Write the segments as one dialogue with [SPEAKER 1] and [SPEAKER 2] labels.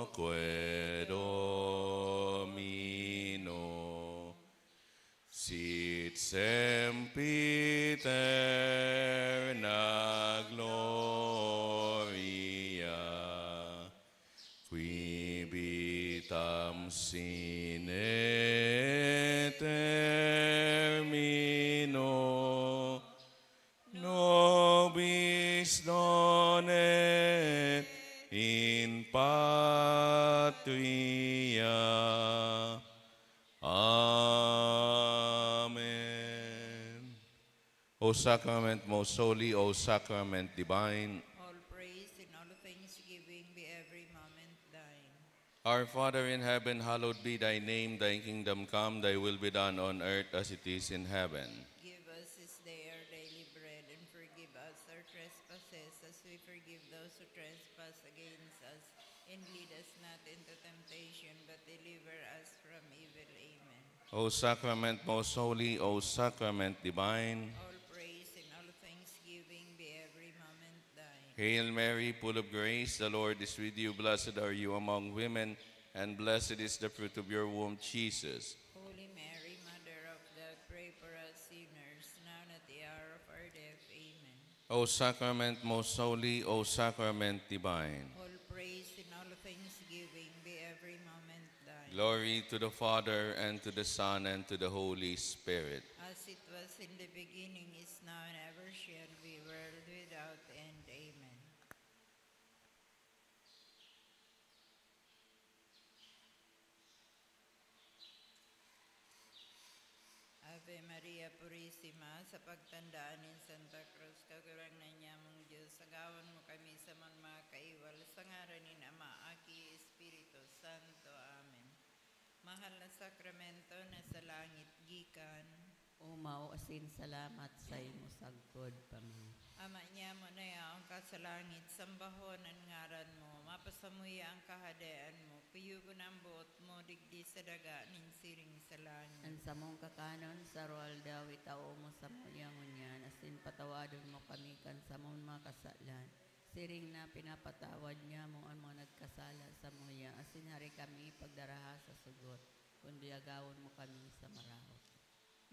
[SPEAKER 1] Trinoque Domino, sit sempiterna gloria, qui vitam sine termino, nobis donet in patria. Amen. O sacrament most holy, O sacrament divine,
[SPEAKER 2] All praise and all thanksgiving be every moment thine.
[SPEAKER 1] our Father in heaven, hallowed be thy name, thy kingdom come, thy will be done on earth as it is in heaven.
[SPEAKER 2] Give us this day our daily bread, and forgive us our trespasses as we forgive those who trespass against us. And lead us not into temptation, but deliver us from evil. Amen.
[SPEAKER 1] O sacrament most holy, O sacrament divine,
[SPEAKER 2] All praise and all thanksgiving be every moment thine.
[SPEAKER 1] Hail Mary, full of grace, the Lord is with you. Blessed are you among women, and blessed is the fruit of your womb, Jesus.
[SPEAKER 2] Holy Mary, Mother of God, pray for us sinners, now and at the hour of our death. Amen.
[SPEAKER 1] O sacrament most holy, O sacrament divine.
[SPEAKER 2] All praise and all thanksgiving be every moment thine.
[SPEAKER 1] Glory to the Father, and to the Son, and to the Holy Spirit.
[SPEAKER 2] As it was in the beginning, is now, and ever shall be, world without end. Amen. Ave Maria Purissima, sa pagtandaan ni Santa Cruz, kagurangnan niya mong Diyos, agawan mo kami sa mga kaiwal, sa ngaran ni Ama, Aki, Espiritu Santo. Amen. Mahal na sakramento na sa langit gikan,
[SPEAKER 3] Umaw asin salamat sa imo sagkod pami.
[SPEAKER 2] Ama niya mo na yaong ka sa langit, sambahon ang ngaran mo, mapasamuya ang kahadaan mo, kuyugon ang buot mo, digdi sa daga, ninsiring sa langit.
[SPEAKER 3] Ang samong kakanon sa roal daw itao mo sa muyang unyan, asin patawadon mo kami kan samong mga kasalan. Siring na pinapatawad niya mo ang mga nagkasala sa muya, asin hari kami pagdaraha sa sugot, kundi agawon mo kami sa maraot.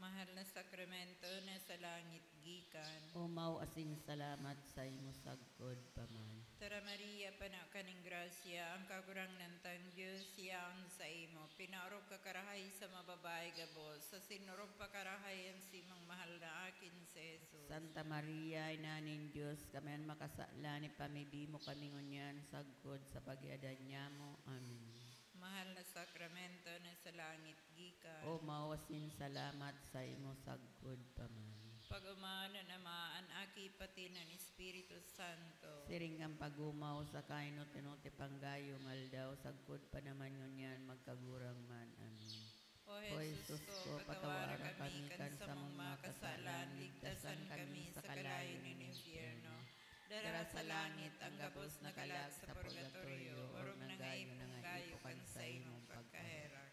[SPEAKER 2] Mahal na sakramento na sa langit gikan,
[SPEAKER 3] Umaw asin salamat sa imo sagkod paman.
[SPEAKER 2] Tara Maria, panak ka ng grasya, ang kagurang ng tang Diyos, yaon sa imo, pinaorog ka karahay sa mababay gabos, sa sinurog pa karahay ang simang mahal na akin si Jesus.
[SPEAKER 3] Santa Maria, inanin Diyos, kami ang makasala ni pamibi mo kami ngunyan sagkod sa pagyadan niya mo. Amen.
[SPEAKER 2] Mahal na sakramento na sa langit gikan,
[SPEAKER 3] O mawasin salamat sa imo sagkod paman.
[SPEAKER 2] pag-umana namaan aki pati ng Espiritu Santo.
[SPEAKER 3] Siring ang pagumaw sa kaino tinuti panggayo aldaw sagkod pa naman ngunyan magkagurang man. Amen.
[SPEAKER 2] O Jesus ko, patawaran kami kan sa mga kasalan, ligtasan kami sa kalayo ng infierno. Dara sa langit ang gabos na kalag sa purgatorio, orog na ngayon gayo kan sa imong pagkaherak.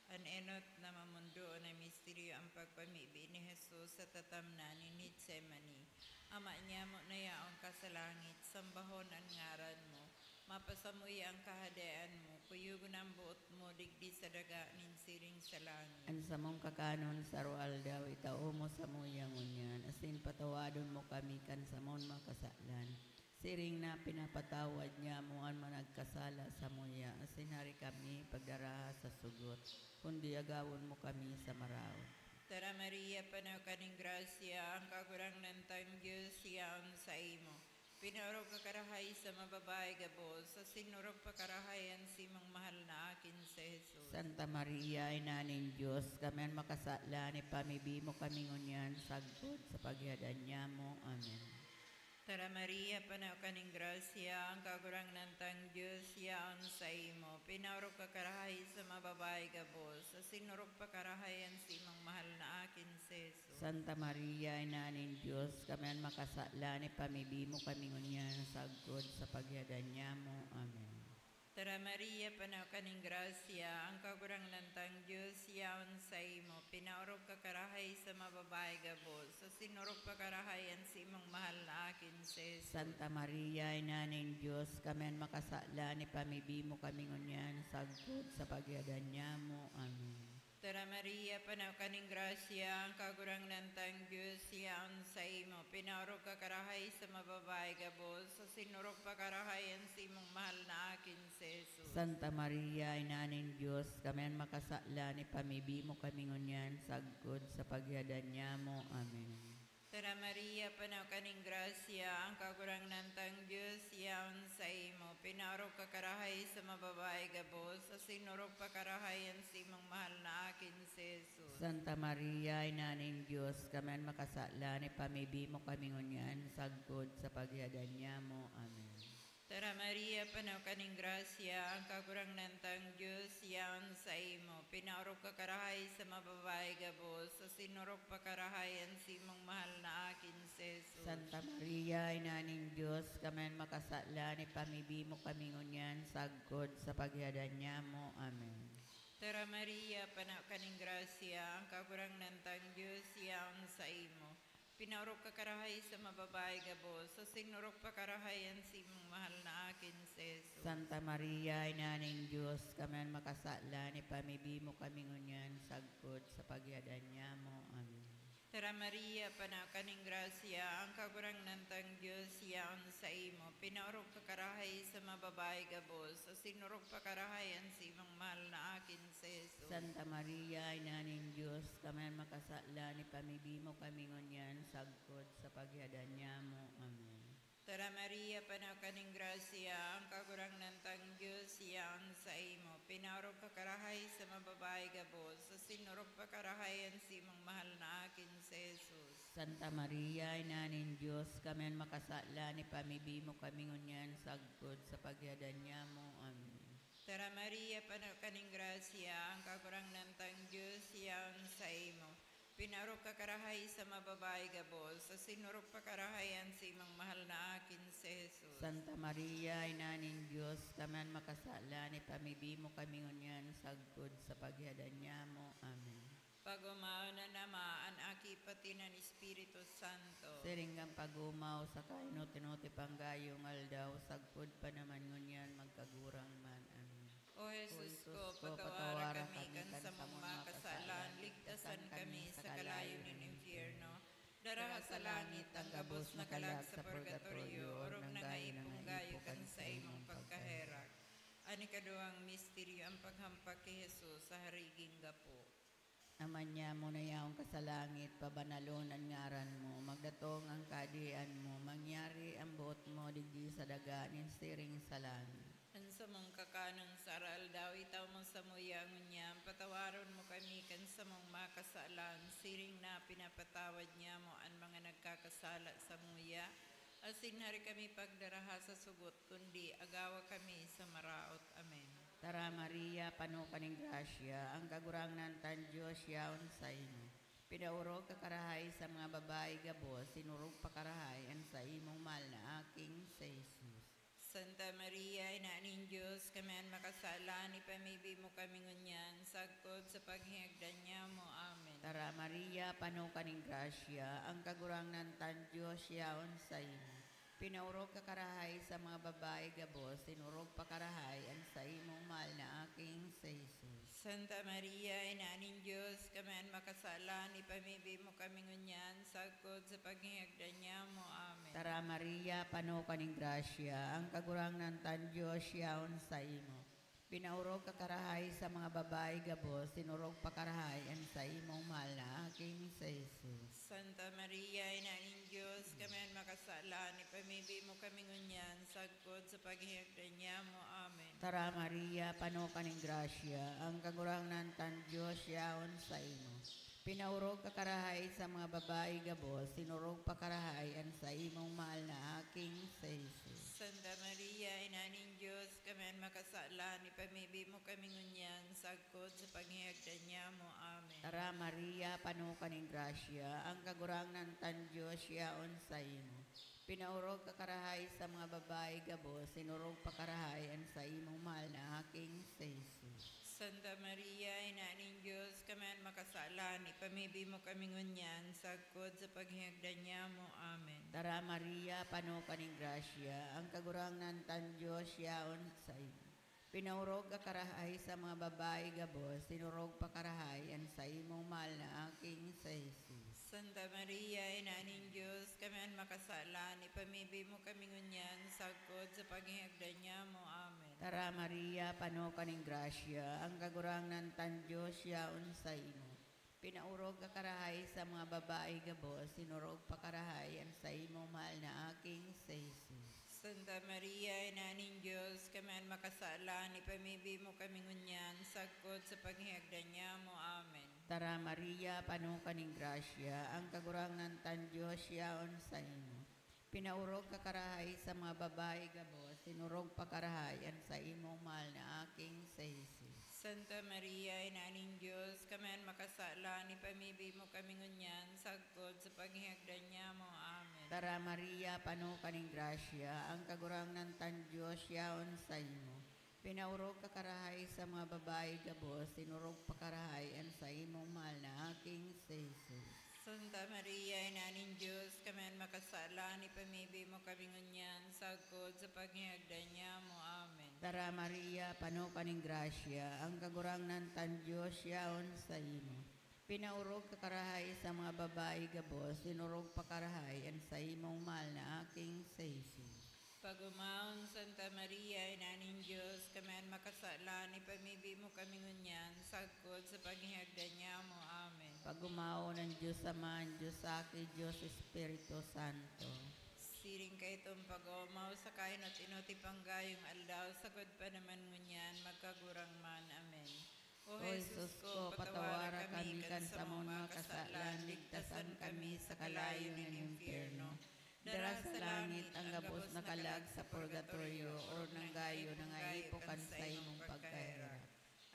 [SPEAKER 2] An enot na mamundo na misteryo ang pagpamibi ni Jesus sa tatamnan ni Getsemani. Ama niya mo na yaong ka sa langit, sambahon ang ngaran mo, mapasamuy ang kahadaan mo, kuyugon ang buot mo, digdi sa daga, ninsiring sa langit.
[SPEAKER 3] Ang samong kakanon sa roal daw itao mo sa muyang unyan, asin patawadon mo kami kan samon makasalan. Siring na pinapatawad niya mo ang managkasala sa muya, asin hari kami pagdaraha sa sugot, kundi agawon mo kami sa maraot.
[SPEAKER 2] Tara Maria, panaw ka ng grasya, ang kagurang ng tang Diyos, yaon sa imo. Pinurog ka karahay sa mababay gabos, sa sinurog pa karahay ang simang mahal na akin si Jesus.
[SPEAKER 3] Santa Maria, inaning Diyos, kami ang makasala ni pamibi mo kami ngunyan sagkod sa pagyadan niya mo. Amen.
[SPEAKER 2] Tara Maria, panaw ka ng grasya, ang kagurang ng tang Diyos, yaon sa imo. Pinurog ka karahay sa mababay gabos, sa sinurog pa karahay ang simang mahal na akin si Jesus.
[SPEAKER 3] Santa Maria, inaning Diyos, kami ang makasala ni pamibi mo kami ngunyan sagkod sa pagyadan niya mo. Amen.
[SPEAKER 2] Tara Maria, panaw kaning grasya, ang kagurang lantang Diyos, yaon sa imo, pinaorog ka karahay sa mababae gabos, sa sinurog pa karahayan si imong mahal na akin si Jesus.
[SPEAKER 3] Santa Maria, Ina ning Diyos, kamen makasala ni pamibimo kami ngunyan, sagpod sa pagyadan niya mo. Amen.
[SPEAKER 2] Tara Maria, panaw kaning grasya, ang kagurang lantang Diyos, yaon sa imo, pinaorog ka karahay sa mababae gabos, sa sinurog pa karahayan si imong mahal na akin si Jesus.
[SPEAKER 3] Santa Maria, Ina ning Diyos, kamen makasala ni pamibimo kami ngunyan, sagpod sa pagyadan niya mo. Amen.
[SPEAKER 2] Tara Maria, panaw kaning grasya, ang kagurang nantang Diyos, yaon sa imo, pinaorog ka karahay sa mababae gabos, sa sinurog pa karahayan si imong mahal na akin si Jesus.
[SPEAKER 3] Santa Maria, Ina ning Diyos, kamen makasala ni pamibimo kami ngunyan, sagpod sa pagyadan niya mo. Amen.
[SPEAKER 2] Tara Maria, panaw kaning grasya, ang kagurang nantang Diyos, yaon sa imo, pinaorog ka karahay sa mababae gabos, sa sinurog pa karahayan si imong mahal na akin si Jesus.
[SPEAKER 3] Santa Maria, Ina ning Diyos, kamen makasala ni pamibimo kami ngunyan, sagpod sa pagyadan niya mo. Amen.
[SPEAKER 2] Tara Maria, panaw kaning grasya, ang kagurang nantang Diyos, yaon sa imo, pinaorog ka karahay sa mababae gabos, sa sinurog pa karahayan si imong mahal na akin si Jesus.
[SPEAKER 3] Santa Maria, Ina ning Diyos, kamen makasala ni pamibimo kami ngunyan, sagpod sa pagyadan niya mo. Amen.
[SPEAKER 2] Tara Maria, panaw kaning grasya, ang kagurang nantang Diyos, yaon sa imo, pinaorog ka karahay sa mababae gabos, sa sinurog pa karahayan si imong mahal na akin si Jesus.
[SPEAKER 3] Santa Maria, Ina ning Diyos, kamen makasala ni pamibimo kami ngunyan, sagpod sa pagyadan niya mo. Amen.
[SPEAKER 2] Tara Maria, panaw kaning grasya, ang kagurang nantang Diyos, yaon sa imo, pinaorog ka karahay sa mababae gabos, sa sinurog pa karahayan si imong mahal na akin si Jesus.
[SPEAKER 3] Santa Maria, Ina ning Diyos, kamen makasala ni pamibimo kami ngunyan, sagpod sa pagyadan niya mo. Amen.
[SPEAKER 2] Tara Maria, panaw kaning grasya, ang kagurang nantang Diyos, yaon sa imo, pinaorog ka karahay sa mababae gabos, sa sinurog pa karahayan si imong mahal na akin si Jesus.
[SPEAKER 3] Santa Maria, Ina ning Diyos, kamen makasala ni pamibimo kami ngunyan, sagpod sa pagyadan niya mo. Amen.
[SPEAKER 2] Pagumao na namaan aki pati ng Espiritu Santo.
[SPEAKER 3] Siringgang pagumaw sa kainot-inoti panggayong aldaw, sagpod pa naman ngunyan, magkagurang man. Amen.
[SPEAKER 2] O Jesus ko,
[SPEAKER 3] ko,
[SPEAKER 2] patawara
[SPEAKER 3] patawara
[SPEAKER 2] kami
[SPEAKER 3] kami
[SPEAKER 2] kan sa mong makasalan, ligtasan kami sa kalayo ng impyerno. Daraha sa langit ang gabos na kalag sa purgatorio, orong nangaipong gayo kan sa imong pagkaherak. Ani kaduang misteryo ang paghampak kay Jesus sa hariging gapo.
[SPEAKER 3] Aman niya mo na yaong kasalangit, pabanalon ang ngaran mo, magdatong ang kadian mo, mangyari ang buot mo, digdi sa daga, ninsiring sa langit.
[SPEAKER 2] Ang sa mong kakanang saral daw itaw mong samuyangon niya, patawaron mo kami kan sa mong makasalan, siring na pinapatawad niya mo ang mga nagkakasala sa muya, asin hari kami pagdaraha sa sugot, kundi agawa kami sa maraot. Amen.
[SPEAKER 3] Tara Maria, pano kaning grasya, ang kagurangnan tan Diyos yaon sa imo. Pinaurog ka karahay sa mga babae gabos, sinurog pa karahay ang sa imong mahal na aking sa Jesus.
[SPEAKER 2] Santa Maria, Ina ning Diyos, kami ang makasala, ipamibi mo kami ngunyan, sagkod sa paghihagdan niya mo. Amen.
[SPEAKER 3] Tara Maria, pano kaning grasya, ang kagurangnan tan Diyos yaon sa imo. Pinaurog ka karahay sa mga babae gabos, sinurog pa karahay ang sa imong mahal na aking sa Jesus.
[SPEAKER 2] Santa Maria, Ina ning Diyos, kami ang makasala, ipamibi mo kami ngunyan, sagkod sa paghihagdan niya mo. Amen.
[SPEAKER 3] Tara Maria, pano kaning grasya, ang kagurangnan tan Diyos yaon sa imo. Pinaurog ka karahay sa mga babae gabos, sinurog pa karahay ang sa imong mahal na aking sa Jesus.
[SPEAKER 2] Santa Maria, Ina ning Diyos, kami ang makasala, ipamibi mo kami ngunyan, sagkod sa paghihagdan niya mo. Amen.
[SPEAKER 3] Tara Maria, pano kaning grasya, ang kagurangnan tan Diyos yaon sa imo. Pinaurog ka karahay sa mga babae gabos, sinurog pa karahay ang sa imong mahal na aking sa Jesus.
[SPEAKER 2] Santa Maria, Ina ning Diyos, kami ang makasala, ipamibi mo kami ngunyan, sagkod sa paghihagdan niya mo. Amen.
[SPEAKER 3] Tara Maria, pano kaning grasya, ang kagurangnan tan Diyos yaon sa imo. Pinaurog kakarahay sa mga babae gabos, sinurog pakarahayan sa imong mahal na aking sa Jesus.
[SPEAKER 2] Santa Maria, Ina ng Diyos, kaman makasalan, ipamibi mo kami ngunyan, sagkod sa paghihagdan niya mo. Amen.
[SPEAKER 3] Tara Maria, pano kaning grasya, ang kagurangnan tan Diyos yaon sa iyo. Pinaurog kakarahay sa mga babae gabos, sinurog pakarahayan sa imong mahal na aking sa Jesus.
[SPEAKER 2] Santa Maria, Ina ng Diyos, kaman makasalan, ipamibi mo kami ngunyan, sagkod sa paghihagdan niya mo. Amen.
[SPEAKER 3] Tara Maria, pano kaning grasya, ang kagurangnan tan Diyos yaon sa imo. Pinaurog kakarahay sa mga babae gabos, sinurog pakarahayan sa imong mahal na aking sa Jesus.
[SPEAKER 2] Santa Maria, Ina ng Diyos, kaman makasalan, ipamibi mo kami ngunyan, sagkod sa paghihagdan niya mo. Amen.
[SPEAKER 3] Tara Maria, pano kaning grasya, ang kagurangnan tan Diyos yaon sa imo. Pinaurog kakarahay sa mga babae gabos, sinurog pakarahayan sa imong mahal na aking sa Jesus.
[SPEAKER 2] Santa Maria, Ina ng Diyos, kaman makasalan, ipamibi mo kami ngunyan, sagkod sa paghihagdan niya mo. Amen.
[SPEAKER 3] Tara Maria, pano kaning grasya, ang kagurangnan tan Diyos yaon sa imo. Pinaurog kakarahay sa mga babae gabos, sinurog pakarahayan sa imong mahal na aking sa Jesus.
[SPEAKER 2] Santa Maria, Ina ng Diyos, kaman makasalan, ipamibi mo kami ngunyan, sagkod sa paghihagdan niya mo. Amen.
[SPEAKER 3] Tara Maria, pano kaning grasya, ang kagurangnan tan Diyos yaon sa imo. Pinaurog kakarahay sa mga babae gabos, sinurog pakarahayan sa imong mahal na aking sa Jesus.
[SPEAKER 2] Pagumahon, Santa Maria, Ina ng Diyos, kaman makasalan, ipamibi mo kami ngunyan, sagkod sa paghihagdan niya mo. Amen.
[SPEAKER 3] Pagumao ng Diyos Ama, Diyos Aki, Diyos Espiritu Santo.
[SPEAKER 2] Siring kay itong pag-umaw sa kain at inuti panggayong aldaw, sagod pa naman ngunyan, magkagurang man. Amen. O Jesus ko, patawara kami kan sa mga kasalan, ligtasan kami sa kalayo ng impyerno. Dara sa langit ang gabos na kalag sa purgatorio, o nanggayo ng aipokan sa imong pagkahirap.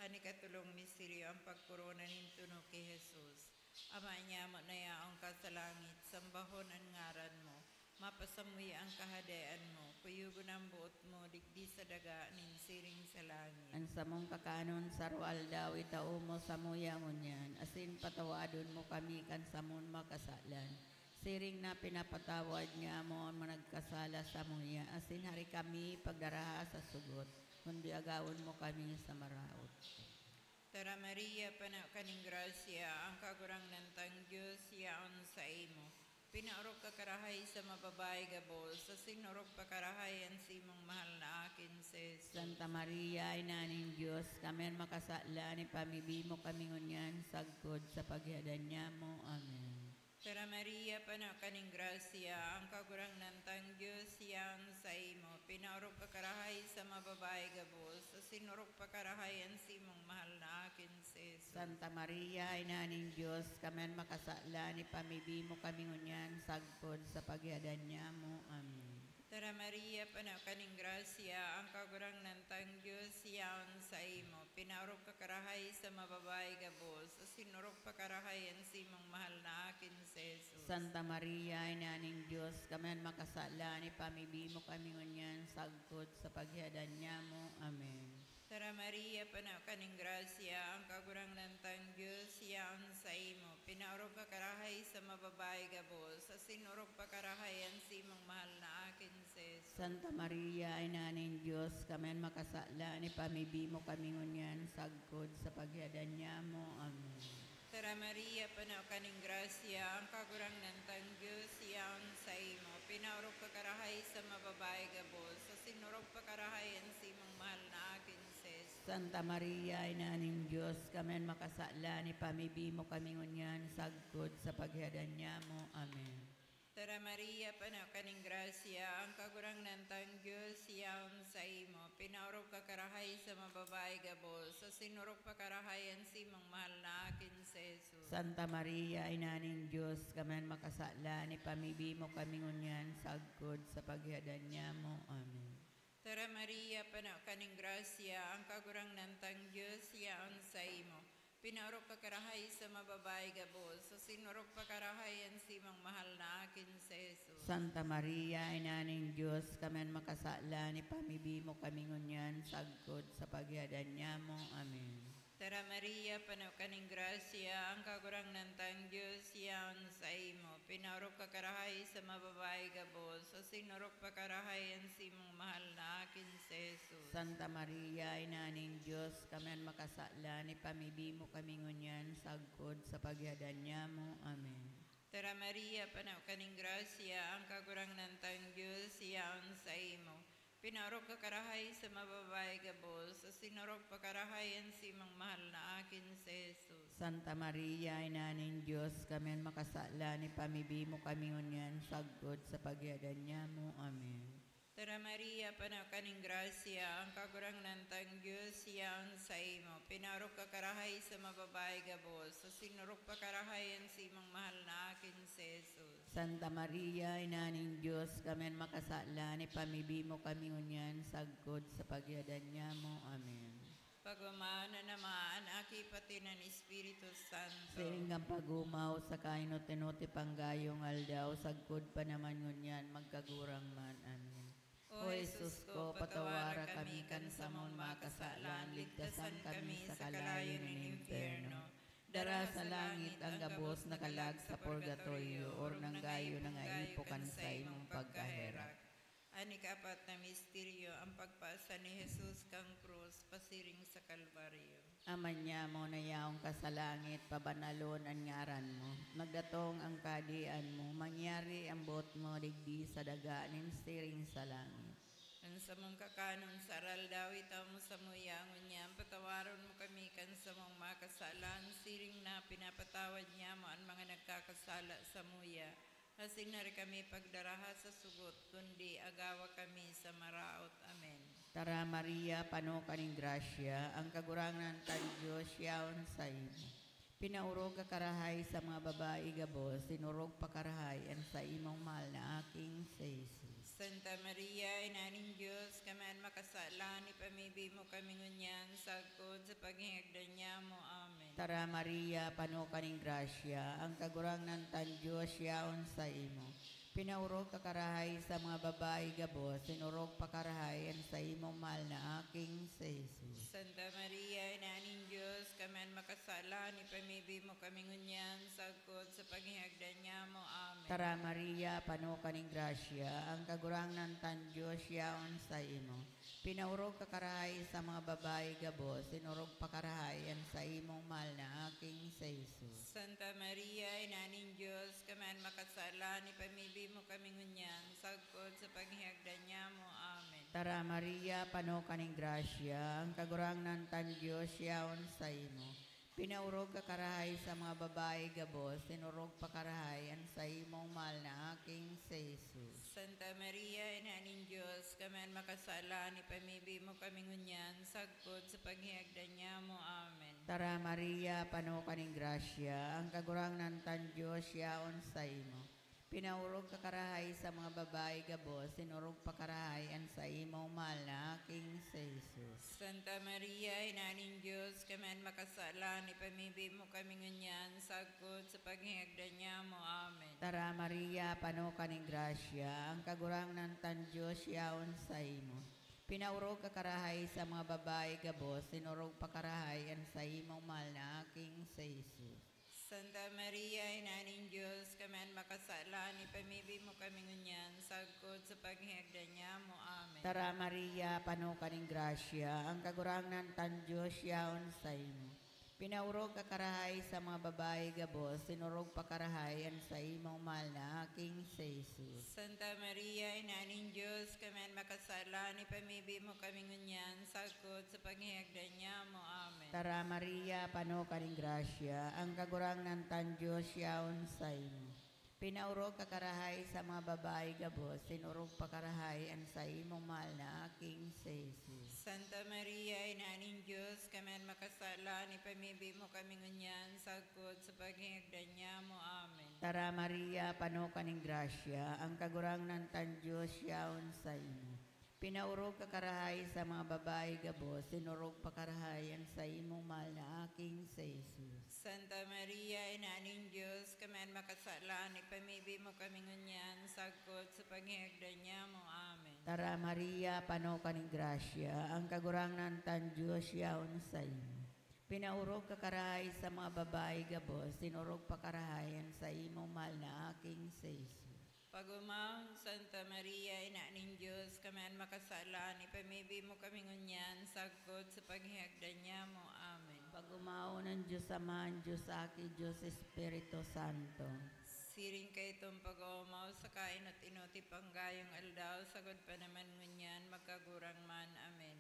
[SPEAKER 2] Ani katulong misteryo ang pagkorona nintuno kay Jesus. Ama niya mo na yaong ka sa langit, sambahon ang ngaran mo. Mapasamuy ang kahadayaan mo, kuyugon ang buot mo, digdi sa daga, ninsiring sa langit.
[SPEAKER 3] Ang samong kakanon sa rual daw itao mo sa muyangon yan, asin patawadon mo kami kan samon makasalan. Siring na pinapatawad niya mo ang managkasala sa muya, asin hari kami pagdaraha sa sugot, kundi agawon mo kami sa maraot.
[SPEAKER 2] Tara Maria, panak kaning grasya, ang kagurang nantang Diyos, yaon sa imo. Pinaurog ka karahay sa mababay gabos, sa sinurog pa karahay ang simong mahal na akin sa Jesus.
[SPEAKER 3] Santa Maria, Ina ng Diyos, kami makasala ni pamibi mo kami ngunyan, sagkod sa paghadan niya mo. Amen.
[SPEAKER 2] Tara Maria, panak kaning grasya, ang kagurang nantang Diyos, yaon sa imo. Pinaurog ka karahay sa mababay gabos, sa sinurog pa karahay ang simong mahal na akin sa Jesus.
[SPEAKER 3] Santa Maria, Ina ng Diyos, kami makasala ni pamibi mo kami ngunyan, sagkod sa paghadan niya mo. Amen.
[SPEAKER 2] Tara Maria, panak kaning grasya, ang kagurang nantang Diyos, yaon sa imo. Pinaurog ka karahay sa mababay gabos, sa sinurog pa karahay ang simong mahal na akin sa Jesus.
[SPEAKER 3] Santa Maria, Ina ng Diyos, kami makasala ni pamibi mo kami ngunyan, sagkod sa paghadan niya mo. Amen.
[SPEAKER 2] Tara Maria, panak kaning grasya, ang kagurang nantang Diyos, yaon sa imo. Pinaurog ka karahay sa mababay gabos, sa sinurog pa karahay ang simong mahal na akin sa Jesus.
[SPEAKER 3] Santa Maria, Ina ng Diyos, kami makasala ni pamibi mo kami ngunyan, sagkod sa paghadan niya mo. Amen.
[SPEAKER 2] Tara Maria, panak kaning grasya, ang kagurang nantang Diyos, yaon sa imo. Pinaurog ka karahay sa mababay gabos, sa sinurog pa karahay ang simong mahal na akin sa Jesus.
[SPEAKER 3] Santa Maria, Ina ng Diyos, kami makasala ni pamibi mo kami ngunyan, sagkod sa paghadan niya mo. Amen.
[SPEAKER 2] Tara Maria, panak kaning grasya, ang kagurang nantang Diyos, yaon sa imo. Pinaurog ka karahay sa mababay gabos, sa sinurog pa karahay ang simong mahal na akin sa Jesus.
[SPEAKER 3] Santa Maria, Ina ng Diyos, kami makasala ni pamibi mo kami ngunyan, sagkod sa paghadan niya mo. Amen.
[SPEAKER 2] Tara Maria, panak kaning grasya, ang kagurang nantang Diyos, yaon sa imo. Pinaurok kakarahay sa mababae gabos, sa sinurok pakarahayan si mang mahal na akin sa Jesus.
[SPEAKER 3] Santa Maria, Inaning Diyos, kamen makasala, ni pamibi mo kami ngunyan, sagkod sa pagyadan niya mo. Amen.
[SPEAKER 2] Tara Maria, panaw kaning grasya, ang kagurang nantang Diyos, yaon sa imo. Pinaurok kakarahay sa mababae gabos, sa sinurok pakarahayan si mang mahal na akin sa Jesus.
[SPEAKER 3] Santa Maria, Inaning Diyos, kamen makasala, ni pamibi mo kami ngunyan, sagkod sa pagyadan niya mo. Amen.
[SPEAKER 2] Tara Maria, panaw kaning grasya, ang kagurang nantang Diyos, yaon sa imo. Pinaurok kakarahay sa mababae gabos, sa sinurok pakarahayan si mang mahal na akin sa Jesus.
[SPEAKER 3] Santa Maria, Inaning Diyos, kamen makasala, ni pamibi mo kami ngunyan, sagkod sa pagyadan niya mo. Amen.
[SPEAKER 2] Tara Maria, panaw kaning grasya, ang kagurang nantang Diyos, yaon sa imo. Pinaurok kakarahay sa mababae gabos, sa sinurok pakarahayan si mang mahal na akin sa Jesus.
[SPEAKER 3] Santa Maria, Inaning Diyos, kamen makasala, ni pamibi mo kami ngunyan, sagkod sa pagyadan niya mo. Amen.
[SPEAKER 2] Pagmamana naman, aki pati ng Espiritu Santo.
[SPEAKER 3] Siring ang pagumaw sa kainot-inoti panggayong aldaw, sagkod pa naman ngunyan, magkagurang man. Amen. O Jesus ko, patawara kami kan sa mong makasalan, ligtasan kami sa kalayo ng impyerno. Dara sa langit ang gabos na kalag sa purgatorio, or nanggayo na nga ipukan sa imong pagkaherak.
[SPEAKER 2] Ani kapat na misteryo, ang pagpasa ni Jesus kang krus, pasiring sa Kalbaryo.
[SPEAKER 3] Aman niya mo na yaong ka sa langit, pabanalon ang ngaran mo. Magdatong ang kadian mo, mangyari ang bot mo, digdi sa daga, ninstiring sa langit.
[SPEAKER 2] Ang sa mong kakanon sa aral daw itaw mo sa muyangon niya, patawaron mo kami kan sa mong makasalan, siring na pinapatawad niya mo ang mga nagkakasala sa muya. Hasing na rin kami pagdaraha sa sugot, kundi agawa kami sa maraot. Amen.
[SPEAKER 3] Tara Maria, pano kaning grasya, ang kagurangan kan Diyos yaon sa imo. Pinaurog ka karahay sa mga babae gabos, sinurog pa karahay ang sa imong mahal na aking sa Jesus.
[SPEAKER 2] Santa Maria, Inaning Diyos, kaman makasala, ni pamibi mo kami ngunyan, sagkod sa paghihagdan niya mo. Amen.
[SPEAKER 3] Tara Maria, pano kaning grasya, ang kagurangan tan Diyos yaon sa imo. Pinaurog ka karahay sa mga babae gabos, sinurog pa karahay ang sa imong mahal na aking sa Jesus.
[SPEAKER 2] Santa Maria, Inaning Diyos, kaman makasala, ni pamibi mo kami ngunyan, sagkod sa paghihagdan niya mo. Amen.
[SPEAKER 3] Tara Maria, pano kaning grasya, ang kagurangan tan Diyos yaon sa imo. Pinaurog ka karahay sa mga babae gabos, sinurog pa karahay ang sa imong mahal na aking sa Jesus.
[SPEAKER 2] Santa Maria, Inaning Diyos, kaman makasala, ni pamibi mo kami ngunyan, sagkod sa paghihagdan niya mo. Amen.
[SPEAKER 3] Tara Maria, pano kaning grasya, ang kagurangan tan Diyos yaon sa imo. Pinaurog ka karahay sa mga babae gabos, sinurog pa karahay ang sa imong mahal na aking sa Jesus.
[SPEAKER 2] Santa Maria, Inaning Diyos, kaman makasala, ni pamibi mo kami ngunyan, sagkod sa paghihagdan niya mo. Amen.
[SPEAKER 3] Tara Maria, pano kaning grasya, ang kagurangan tan Diyos yaon sa imo. Pinaurog ka karahay sa mga babae gabos, sinurog pa karahay ang sa imong mahal na aking sa Jesus.
[SPEAKER 2] Santa Maria, Inaning Diyos, kaman makasala, ni pamibi mo kami ngunyan, sagkod sa paghihagdan niya mo. Amen.
[SPEAKER 3] Tara Maria, pano kaning grasya, ang kagurangan tan Diyos yaon sa imo. Pinaurog ka karahay sa mga babae gabos, sinurog pa karahay ang sa imong mahal na aking sa Jesus.
[SPEAKER 2] Santa Maria, Inaning Diyos, kaman makasala, ni pamibi mo kami ngunyan, sagkod sa paghihagdan niya mo. Amen.
[SPEAKER 3] Tara Maria, pano kaning grasya, ang kagurangan tan Diyos yaon sa imo. Pinaurog ka karahay sa mga babae gabos, sinurog pa karahay ang sa imong mahal na aking sa Jesus.
[SPEAKER 2] Santa Maria, Inaning Diyos, kaman makasala, ni pamibi mo kami ngunyan, sagkod sa paghihagdan niya mo. Amen.
[SPEAKER 3] Tara Maria, pano kaning grasya, ang kagurangan tan Diyos yaon sa imo. Pinaurog ka karahay sa mga babae gabos, sinurog pa karahay ang sa imong mahal na aking sa Jesus.
[SPEAKER 2] Santa Maria, Inaning Diyos, kaman makasala, ni pamibi mo kami ngunyan, sagkod sa paghihagdan niya mo. Amen.
[SPEAKER 3] Tara Maria, pano kaning grasya, ang kagurangan tan Diyos yaon sa imo. Pinaurog ka karahay sa mga babae gabos, sinurog pa karahayan sa imong mahal na aking sa Jesus.
[SPEAKER 2] Santa Maria, Ina ng Diyos, kamen makasalaan, ipamibi mo kami ngunyan, sagkot sa paghihagdan niya mo. Amen.
[SPEAKER 3] Tara Maria, pano ka ng grasya, ang kagurangnan tan Diyos yaon sa imo. Pinaurog ka karahay sa mga babae gabos, sinurog pa karahayan sa imong mahal na aking sa Jesus.
[SPEAKER 2] Pagumahon, Santa Maria, Ina ng Diyos, kamen makasalaan, ipamibi mo kami ngunyan, sagkot sa paghihagdan niya mo. Amen.
[SPEAKER 3] Pagumao ng Diyos Amahan, Diyos Aki, Diyos Espiritu Santo.
[SPEAKER 2] Siring kay itong pag-umaw sa kainot inuti panggayong aldaw, sagod pa naman ngunyan, magkagurang man. Amen.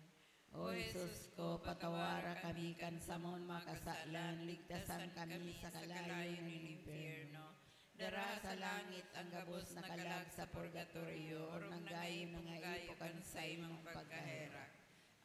[SPEAKER 3] O Jesus ko, patawara kami kansamon makasalan, ligtasan kami sa kalayo ng impyerno. Dara sa langit ang gabos na kalag sa purgatorio, o nanggayon na nga ipokan sa imong pagkaherak.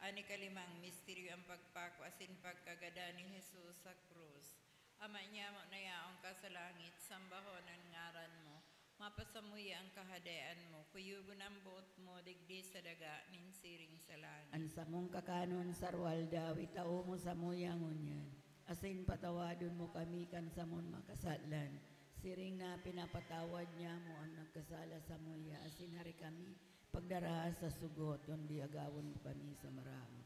[SPEAKER 2] Ani kalimang misteryo ang pagpako asin pagkagada ni Jesus sa krus. Ama niya mo na yaong ka sa langit, sambahon ang ngaran mo. Mapasamuya ang kahadaan mo, kuyugon ang buot mo, digdi sa daga, ninsiring sa langit.
[SPEAKER 3] Ang samong kakanon sarwal daw, itao mo sa muyangon yan. Asin patawadon mo kami kansamon makasalan. Siring na pinapatawad niya mo ang nagkasala sa muya, asin hari kami, pagdara sa sugot, kundi agawon mo kami sa marami.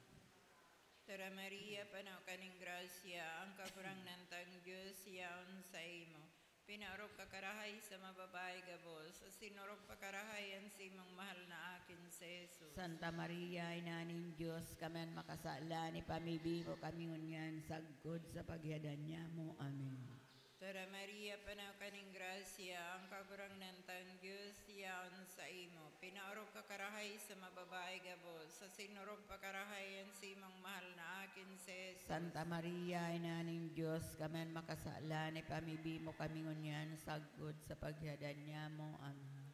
[SPEAKER 2] Tara Maria, panaw kaning grasya, ang kakurang nantang Diyos, yaon sa imo. Pinaurok ka karahay sa mababae gabos, sinurok pa karahayan si imong mahal na akin sa Jesus.
[SPEAKER 3] Santa Maria, Ina ng Diyos, kamen makasala, ni pamibi mo kami ngunyan, sagod sa pagyadan niya mo. Amen.
[SPEAKER 2] Tara Maria, panaw kaning grasya, ang kagurang nantang Diyos, yaon sa imo. Pinaurok ka karahay sa mababae gabos, sinurok pa karahayan si imong mahal na akin sa Jesus.
[SPEAKER 3] Santa Maria, Ina ng Diyos, kamen makasala, ni pamibi mo kami ngunyan, sagod sa pagyadan niya mo. Amen.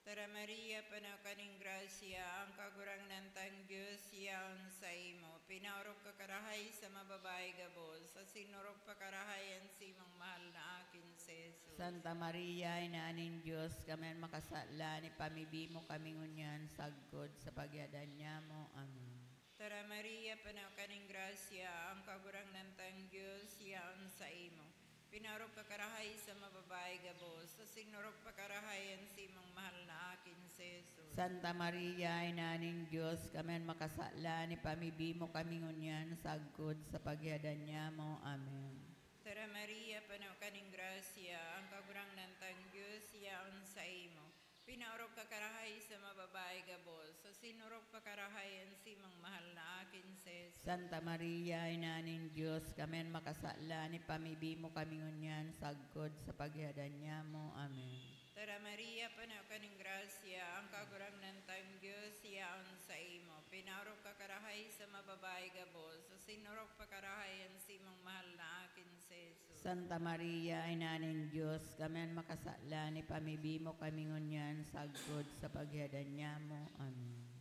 [SPEAKER 2] Tara Maria, panaw kaning grasya, ang kagurang nantang Diyos, yaon sa imo. Pinaurok ka karahay sa mababae gabos, sinurok pa karahayan si imong mahal na akin sa Jesus.
[SPEAKER 3] Santa Maria, Ina ng Diyos, kamen makasala, ni pamibi mo kami ngunyan, sagod sa pagyadan niya mo. Amen.
[SPEAKER 2] Tara Maria, panaw kaning grasya, ang kagurang nantang Diyos, yaon sa imo. Pinarok ka karahay sa mababae gabos, sinurok pa karahayan si imong mahal na akin sa Jesus.
[SPEAKER 3] Santa Maria, Ina ng Diyos, kamen makasala, ni pamibi mo kami ngunyan, sagod sa pagyadan niya mo. Amen.
[SPEAKER 2] Tara Maria, panaw kaning grasya, ang kagurang nantang Diyos, yaon sa imo. Pinaurok ka karahay sa mababae gabos, sinurok pa karahayan si imong mahal na akin sa Jesus.
[SPEAKER 3] Santa Maria, Ina ng Diyos, kamen makasala, ni pamibi mo kami ngunyan, sagod sa pagyadan niya mo. Amen.
[SPEAKER 2] Tara Maria, panaw kaning grasya, ang kagurang nantang Diyos, yaon sa imo. Pinaurok ka karahay sa mababae gabos, sinurok pa karahayan si imong mahal na akin sa Jesus.
[SPEAKER 3] Santa Maria, Ina ng Diyos, kamen makasala, ni pamibi mo kami ngunyan, sagod sa pagyadan niya mo. Amen.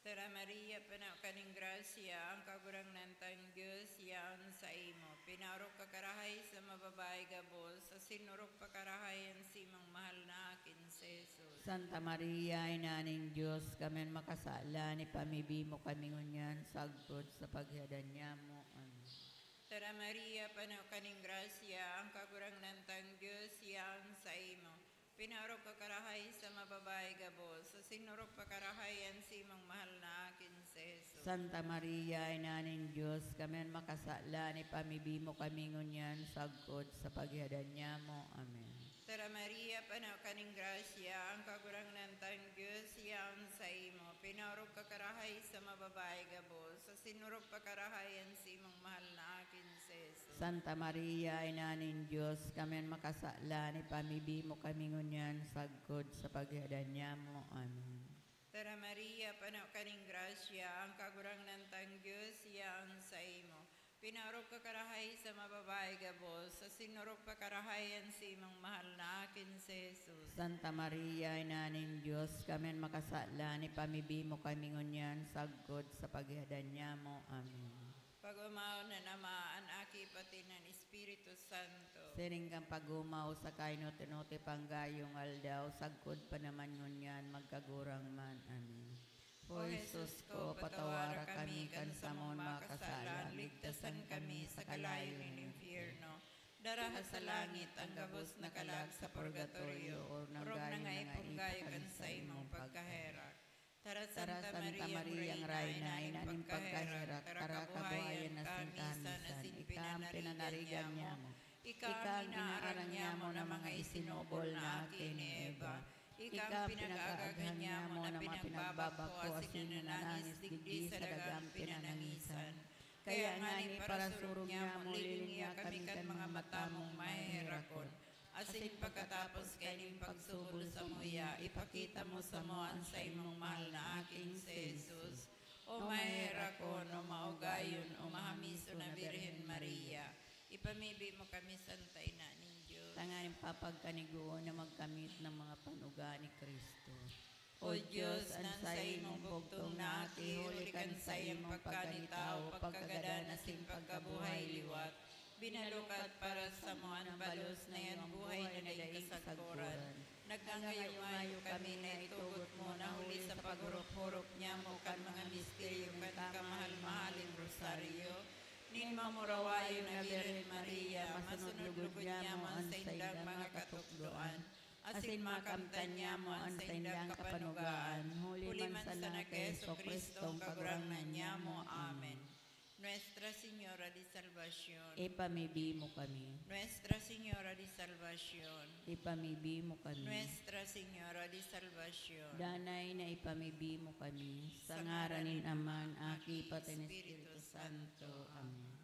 [SPEAKER 2] Tara Maria, panaw kaning grasya, ang kagurang nantang Diyos, yaon sa imo. Pinaurok ka karahay sa mababae gabos, sinurok pa karahayan si imong mahal na akin sa Jesus.
[SPEAKER 3] Santa Maria, Ina ng Diyos, kamen makasala, ni pamibi mo kami ngunyan, sagod sa pagyadan niya mo. Amen.
[SPEAKER 2] Tara Maria, panaw kaning grasya, ang kagurang nantang Diyos, yaon sa imo. Pinarok ka karahay sa mababae gabos, sinurok pa karahayan si imong mahal na akin sa Jesus.
[SPEAKER 3] Santa Maria, Ina ng Diyos, kamen makasala, ni pamibi mo kami ngunyan, sagod sa pagyadan niya mo. Amen.
[SPEAKER 2] Tara Maria, panaw kaning grasya, ang kagurang nantang Diyos, yaon sa imo. Pinarok ka karahay sa mababae gabos, sinurok pa karahayan si imong mahal na akin sa Jesus.
[SPEAKER 3] Santa Maria, Ina ng Diyos, kamen makasala, ni pamibi mo kami ngunyan, sagod sa pagyadan niya mo. Amen.
[SPEAKER 2] Tara Maria, panaw kaning grasya, ang kagurang nantang Diyos, yaon sa imo. Pinarok ka karahay sa mababae gabos, sinurok pa karahayan si imong mahal na akin sa Jesus.
[SPEAKER 3] Santa Maria, Ina ng Diyos, kamen makasala, ni pamibi mo kami ngunyan, sagod sa pagyadan niya mo. Amen.
[SPEAKER 2] Pag-umaw na namaan aki pati ng Espiritu Santo.
[SPEAKER 3] Siring kang pagumaw sa kainot-inote panggayong aldaw, sagkod pa naman ngunyan, magkagurang man. Amen. O Jesus ko, patawara kami kan sa among makasalan, ligtasan kami sa kalayo ng infierno.
[SPEAKER 2] Daraha sa langit ang gabos na kalag sa purgatorio,
[SPEAKER 3] or
[SPEAKER 2] orog na nga ipunggayo kan sa imong pagkaherak. Tara Santa Maria, ang Reyna, inaning pagkaherak, tara kabuhayan na sintahan-misan, ikam pinanarigan niya mo. Ika ang inaarang niya mo na mga isinobol na akin ni Eva. Ika ang pinag-aagahan niya mo na pinagbabako asin na nananis digdi sa dagang pinanangisan. Kaya nga ni para surog niya mo liling niya kami kan mga mata mong mahihirakon. Asin pagkatapos kay ning pagsubol sa muya, ipakita mo sa moan sa imong mahal na aking si Jesus. O mahihirakon, o maugayon, o mahamiso na Birhen Maria, ipamibi mo kami Santa Ina ng Diyos.
[SPEAKER 3] Tanganing papagkaniguan na magkamit ng mga panuga ni Kristo.
[SPEAKER 2] O Diyos, nan sa imong bugtong na aki, hulikan sa imong pagkanitao, pagkagadan asin pagkabuhay liwat. Binalukat para sa moan balos na yan buhay na daig kasagpuran. Nagngangayo-ngayo kami na itugot mo na huli sa paghurup-hurup niya mo kan mga misteryo kan kamahal-mahalin rosaryo. Nin mamurawayo na Birhen Maria, masunod-lugod niya mo ang sa indang mga katukdoan. Asin makamtan niya mo ang sa indang kapanugaan. Huli man sa na kay Jesucristo, kagurangnan niya mo. Amen. Nuestra Señora de Salvación.
[SPEAKER 3] Ipamibi mo kami.
[SPEAKER 2] Nuestra Señora de Salvación.
[SPEAKER 3] Ipamibi mo kami.
[SPEAKER 2] Nuestra Señora de Salvación.
[SPEAKER 3] Danay na ipamibi mo kami. Sa ngaranin Aman, Aki, pati ng Espiritu Santo. Amen.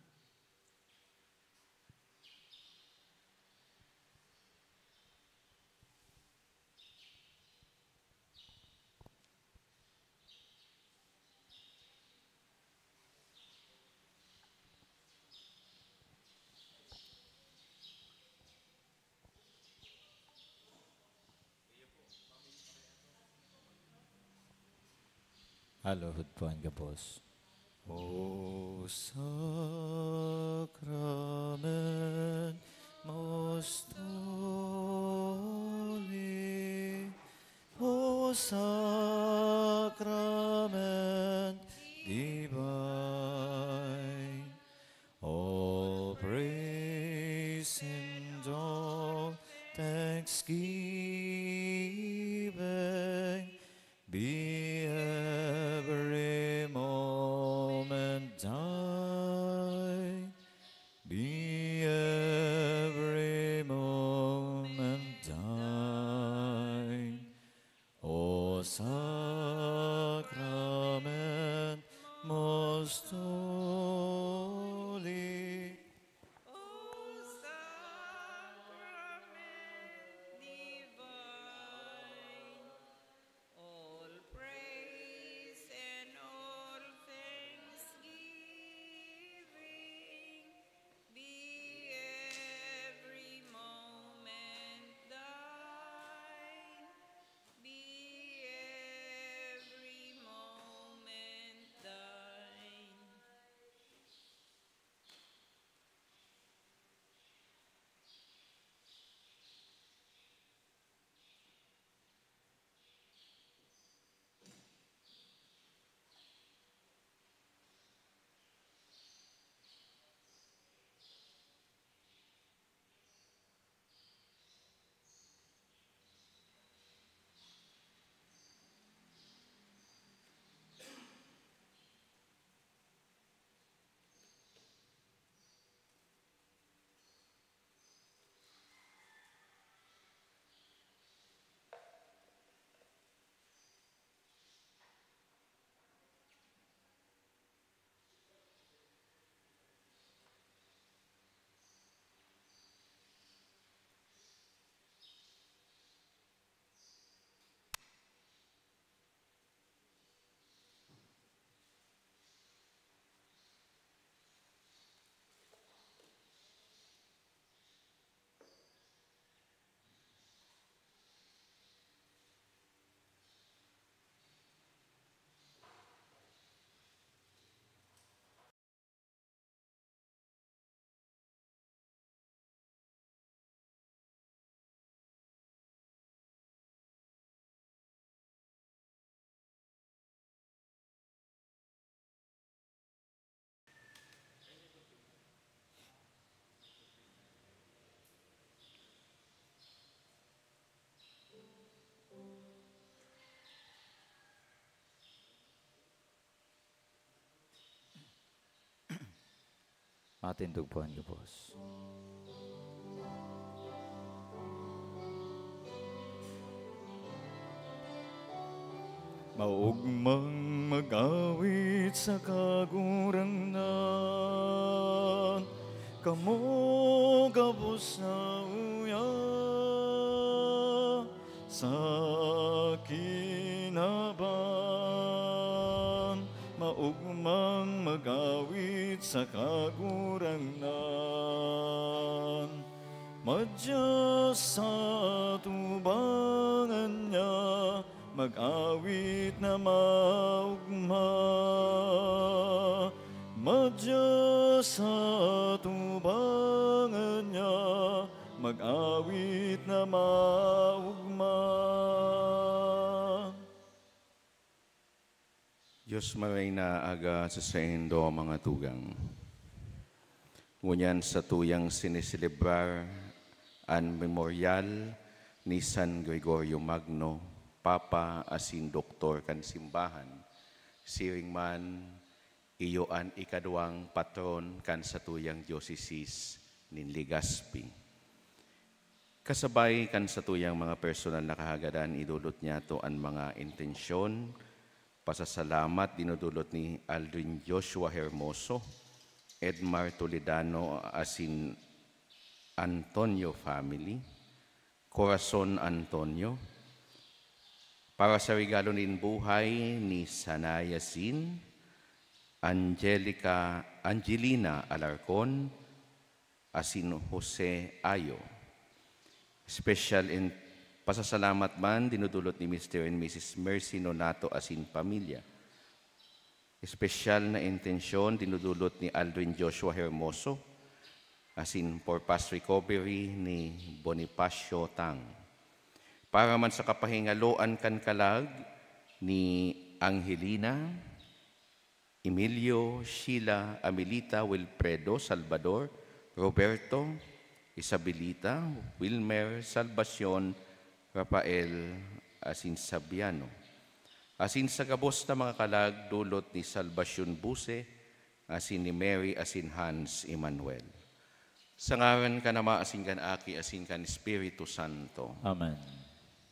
[SPEAKER 4] Halood po ang gabos.
[SPEAKER 5] O sacrament most holy, O sacrament divine, all praise and all thanksgiving be every moment thine, be every moment thine, O sacrament most holy.
[SPEAKER 2] O sacrament divine,
[SPEAKER 5] Atin tugpuan gabos. Maugmang mag-awit sa kagurangnan, kamo gabos na uya sa kinaban. Maugmang mag-awit sa kagurangnan, madya sa tubangan niya, mag-awit na maugma. Madya sa tubangan niya, mag-awit na maugma.
[SPEAKER 1] Diyos maray na aga sa saindo mga tugang. Ngunyan sa tuyang sinisilibrar ang memorial ni San Gregorio Magno, Papa asin Doktor kan simbahan, siring man iyo an ikaduang patron kan sa tuyang dioceses nin Legazpi. Kasabay kan sa tuyang mga personal na kahagadan, idulot niya to ang mga intensyon, pasasalamat dinudulot ni Aldrin Joshua Hermoso, Edmar Toledano asin Antonio family, Corazon Antonio, para sa regalo nin buhay ni Sanayasin, Angelina Alarcon, asin Jose Ayo. Special in pasasalamat man dinudulot ni Mr. and Mrs. Mercy Nonato asin pamilya. Special na intensyon dinudulot ni Aldrin Joshua Hermoso, asin for past recovery ni Bonifacio Tang. Para man sa kapahingaloan kan kalag ni Angelina, Emilio, Sheila, Amelita, Wilfredo, Salvador, Roberto, Isabelita, Wilmer, Salvacion, Rafael, asin Sabiano. Asin sa gabos na mga kalag dulot ni Salvacion Buse, asin ni Mary, asin Hans Emmanuel. Sa ngaran ka nama, asin kan Aki, asin kan Espiritu Santo.
[SPEAKER 5] Amen.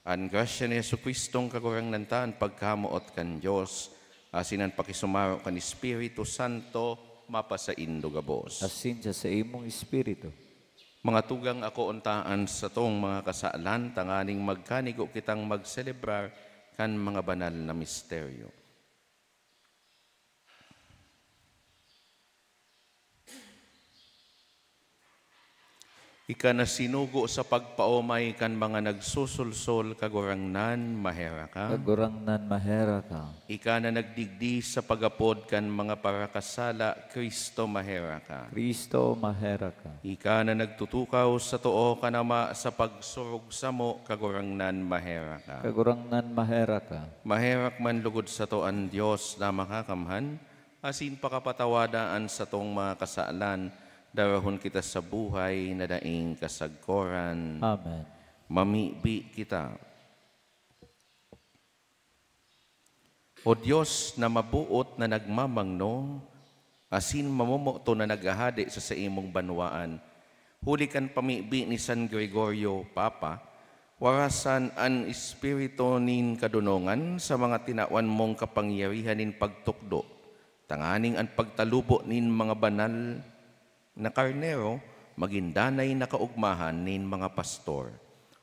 [SPEAKER 1] Ang grasya ni Jesucristong kagurang nantaan pagkamuot kan Diyos, asinan pakisumaro kan Espiritu Santo, mapasaindo gabos.
[SPEAKER 5] Asin siya sa imong espiritu.
[SPEAKER 1] Mga tugang ako untaan sa tong mga kasaalan, tanganing magkanigo kitang magselebrar kan mga banal na misteryo. Ika na sinugo sa pagpaomay kan mga nagsusulsol kagurangnan mahera ka.
[SPEAKER 5] Kagurangnan mahera ka.
[SPEAKER 1] Ika na nagdigdi sa pagapod kan mga parakasala, Kristo mahera ka.
[SPEAKER 5] Kristo mahera ka.
[SPEAKER 1] Ika na nagtutukaw sa too kanama sa pagsurog sa mo, kagurangnan mahera ka.
[SPEAKER 5] Kagurangnan mahera ka.
[SPEAKER 1] Maherak man lugod sa to ang Diyos na makakamhan, asin pakapatawadaan sa tong mga kasaalan, darahon kita sa buhay na daing kasagkoran.
[SPEAKER 5] Amen.
[SPEAKER 1] Mamibi kita. O Diyos na mabuot na nagmamangno, asin mamumuto na nagahadi sa imong banwaan, huli kan pamibi ni San Gregorio, Papa, warasan an espiritu nin kadunongan sa mga tinawan mong kapangyarihan nin pagtukdo, tanganing an pagtalubo nin mga banal na karnero, magindanay na kaugmahan nin mga pastor.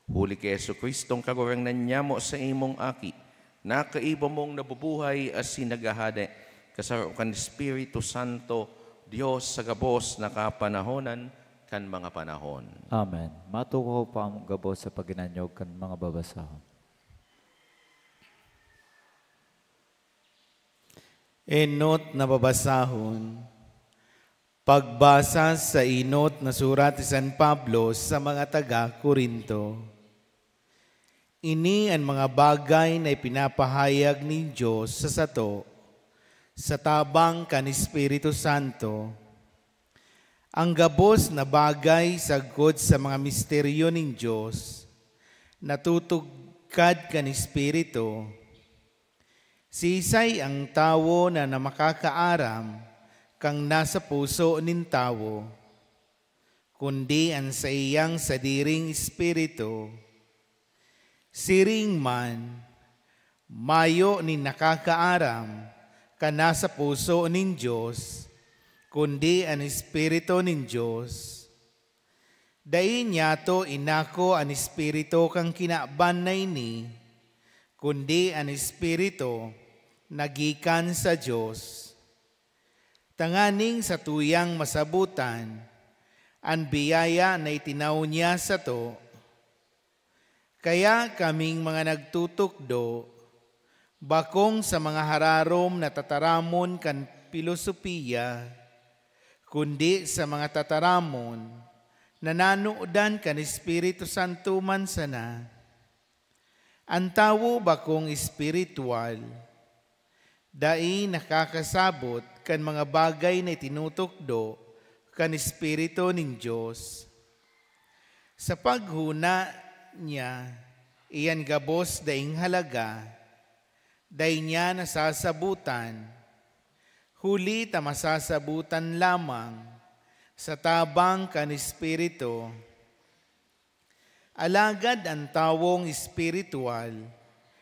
[SPEAKER 1] Huli kay Jesucristong kagurang nanyamo sa imong aki, na kaiba mong nabubuhay as sinagahade, kasarukan Espiritu Santo, Diyos sa gabos na kapanahonan kan mga panahon.
[SPEAKER 5] Amen. Matukaw pa ang gabos sa paginanyog kan mga babasahon.
[SPEAKER 4] Enot na babasahon. Pagbasa sa inot na surat ni San Pablo sa mga taga-Korinto. Ini ang mga bagay na ipinapahayag ni Diyos sa sato, sa tabang kan Espiritu Santo. Ang gabos na bagay sagod sa mga misteryo ng Diyos, natutugkad kan Espiritu. Si Isay ang tawo na namakakaaram, kang nasa puso nin tawo, kundi ang sa iyang sadiring espiritu, siring man, mayo ni nakakaaram, ka nasa puso nin Diyos, kundi ang espiritu nin Diyos. Dain yato inako ang espiritu kang kinaban na ini, kundi ang espiritu nagikan sa Diyos. Tanganing sa tuyang masabutan, ang biyaya na itinaw niya sa to. Kaya kaming mga nagtutukdo, bakong sa mga hararom na tataramon kan filosofiya, kundi sa mga tataramon, nananodan kan Espiritu Santo man sana. Ang tawo bakong espiritual, dai nakakasabot kan mga bagay na tinutukdo kan Espiritu ng Diyos. Sa paghuna niya, iyan gabos daing halaga, day niya nasasabutan, huli ta masasabutan lamang, sa tabang kan espiritu. Alagad ang tawong espiritual,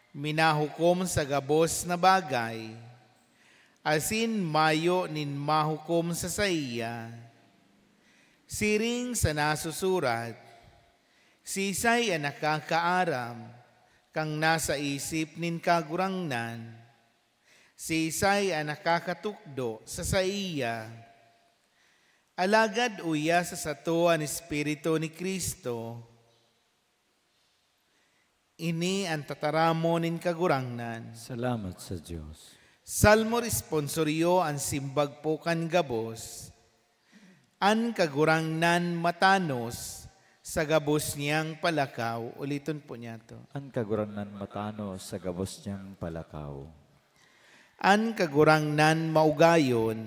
[SPEAKER 4] minahukom sa gabos na bagay, asin mayo nin mahukom sa saiya. Siring sa nasusurat, sisay ang nakakaaram, kang nasa isip nin kagurangnan, sisay ang nakakatukdo sa saiya. Alagad uya sa sato ang Espiritu ni Kristo, ini ang tataramo nin kagurangnan.
[SPEAKER 5] Salamat sa Diyos.
[SPEAKER 4] Salmo responsoryo ang simbag po kan gabos, an kagurangnan matanos sa gabos niyang palakaw. Ulitin po niya to.
[SPEAKER 5] Ang kagurangnan matano sa gabos niyang palakaw.
[SPEAKER 4] An kagurangnan maugayon,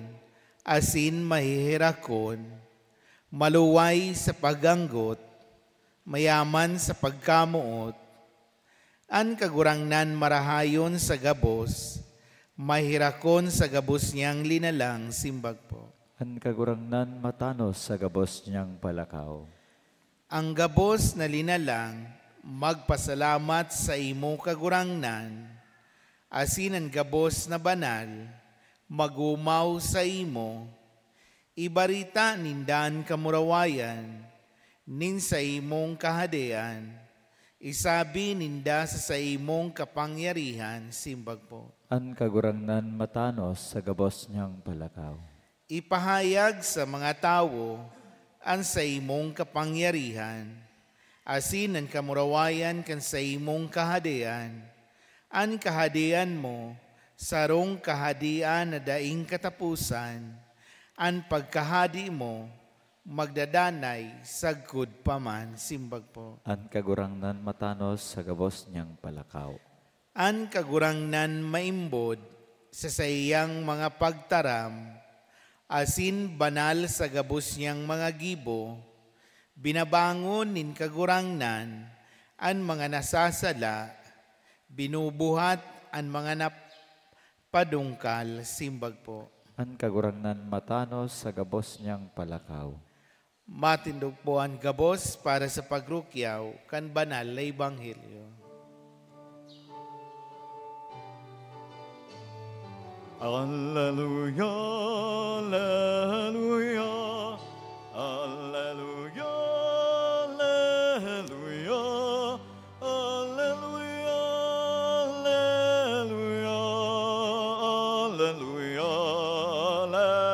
[SPEAKER 4] asin mahihirakon, maluway sa paganggot, mayaman sa pagkamuot, an kagurangnan marahayon sa gabos, mahirakon sa gabos niyang linalang, simbag po.
[SPEAKER 5] Ang kagurangnan matanos sa gabos niyang palakaw.
[SPEAKER 4] Ang gabos na linalang, magpasalamat sa imo kagurangnan, asin ang gabos na banal, magumaw sa imo, ibarita nindan kamurawayan, nin sa imong kahadian, isabi ninda sa imong kapangyarihan, simbag po.
[SPEAKER 5] Ang kagurangnan matanos sa gabos niyang palakaw.
[SPEAKER 4] Ipahayag sa mga tao ang sa imong kapangyarihan, asin ang kamurawayan kan sa imong kahadian, ang kahadian mo, sarong kahadian na daing katapusan, ang pagkahadi mo, magdadanay, sagkod paman, simbag po.
[SPEAKER 5] Ang kagurangnan matanos sa gabos niyang palakaw.
[SPEAKER 4] Ang kagurangnan maimbod sa sayang mga pagtaram, asin banal sa gabos niyang mga gibo, binabangon nin kagurangnan, ang mga nasasala, binubuhat ang mga padungkal, simbag po.
[SPEAKER 5] Ang kagurangnan matanos sa gabos niyang palakaw.
[SPEAKER 4] Matindog po ang gabos para sa pagrukyaw kan banal na Ebanghelyo.
[SPEAKER 6] Alleluia, alleluia, alleluia, alleluia, alleluia, alleluia,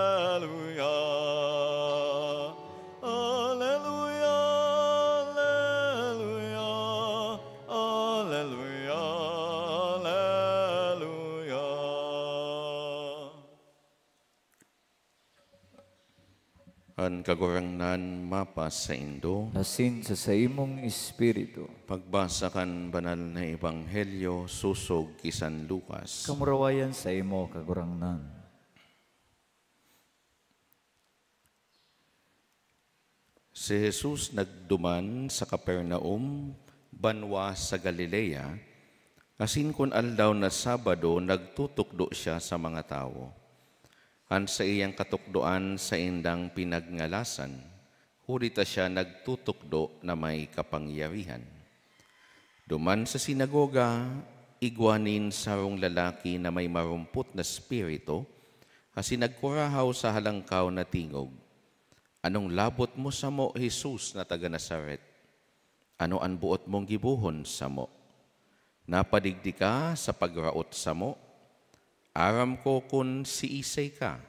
[SPEAKER 6] alleluia, alleluia, alleluia, alleluia, alleluia, alleluia.
[SPEAKER 1] Ang kagurangnan mapas sa Indo,
[SPEAKER 5] Asin sa imong espiritu.
[SPEAKER 1] pagbasa kan banal na Ebanghelyo, susog kisan Lucas.
[SPEAKER 5] Kamurawayan sa imo kagurangnan.
[SPEAKER 1] Si Jesus nagduman sa Capernaum, banwa sa Galilea, asin kun aldaw na Sabado, nagtutukdo siya sa mga tao. an sa iyang katukdoan sa indang pinagnalasan, hulita siya nagtutukdo na may kapangyarihan. Duman sa sinagoga, igwanin sarong lalaki na may marumpot na spirito, kasi nagkurahaw sa halangkaw na tingog. Anong labot mo sa mo, Jesus na taga Nazaret? Ano ang buot mong gibuhon sa mo? Napadigdi ka sa pagraot sa mo? Aram ko kun si isay ka,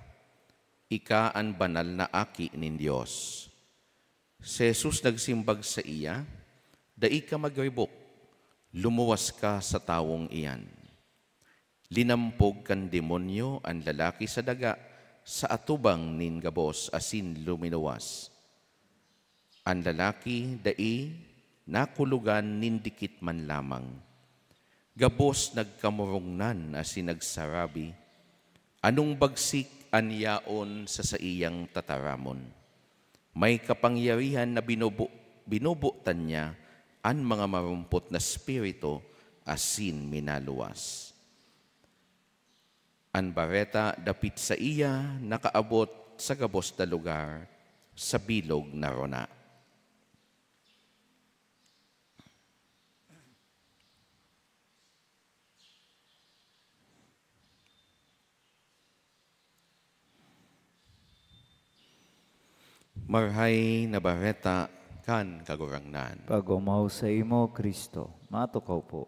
[SPEAKER 1] ika ang banal na aki nin Diyos. Si Jesus nagsimbag sa iya, dai ka magribok, lumuwas ka sa tawong iyan. Linampog kan demonyo ang lalaki sa daga, sa atubang nin gabos asin luminuwas. Ang lalaki dai nakulugan nin dikit man lamang. Gabos nagkamurungnan asin nagsarabi, anong bagsik an yaon sa saiyang tataramon. May kapangyarihan na binubutan niya ang mga marumpot na spirito asin minaluwas. Ang bareta dapit sa iya nakaabot sa gabos na lugar sa bilog na rona. Marhay na bareta kan kagurangnan.
[SPEAKER 5] Pagumaw sa imo, Kristo. Matukaw po.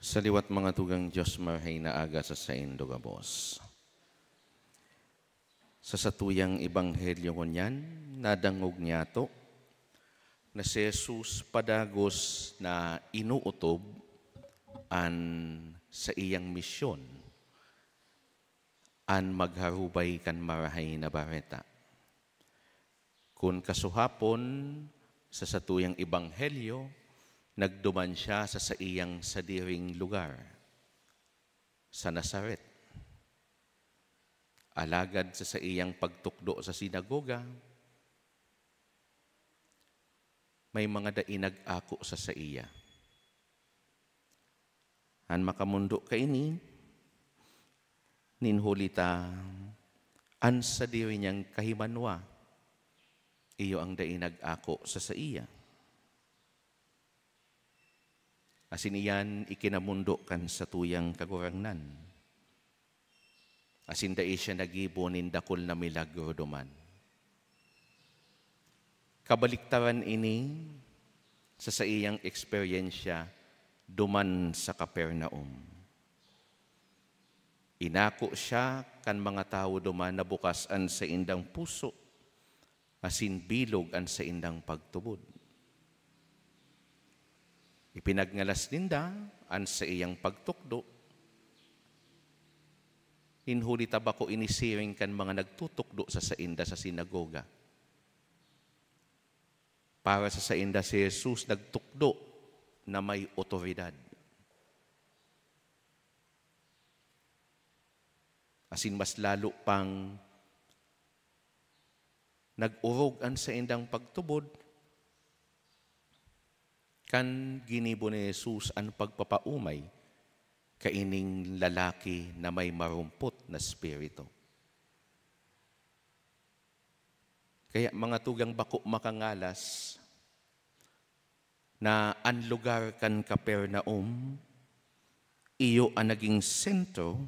[SPEAKER 1] Sa liwat mga tugang Diyos, marhay na aga sa saindo gabos. Sa satuyang ebanghelyo ngunyan, nadangog niya to, na si Jesus padagos na inuutob an sa iyang misyon, an magharubay kan marahay na bareta. Kung kasuhapon sa satuyang ebanghelyo, nagduman siya sa iyang sadiring lugar, sa Nazaret. Alagad sa iyang pagtukdo sa sinagoga, may mga dainag-ako sa iya. An makamundo kaini, ninhulita, an sa diri niyang kahimanwa, iyo ang dainag-ako sa iya. Asin iyan ikinamundo kan sa tuyang kagurangnan. Asin dai siya nagibonin dakol na milagro duman. Kabaliktaran ini sa iyang eksperyensya duman sa Capernaum. Inako siya kan mga tao duman na bukasan sa indang puso, asin bilog an sa indang pagtubod. Ipinagngalas ninda an sa iyang pagtukdo. Hinhuli tabako inisiring kan mga nagtutukdo sa sainda sa sinagoga. Para sa sainda si Jesus nagtukdo na may otoridad. Asin mas lalo pang nag-urog an sa indang pagtubod, kan ginibo ni Jesus ang pagpapaumay kaining lalaki na may marumpot na spirito. Kaya mga tugang bako makangalas na ang lugar kan Capernaum, iyo ang naging sentro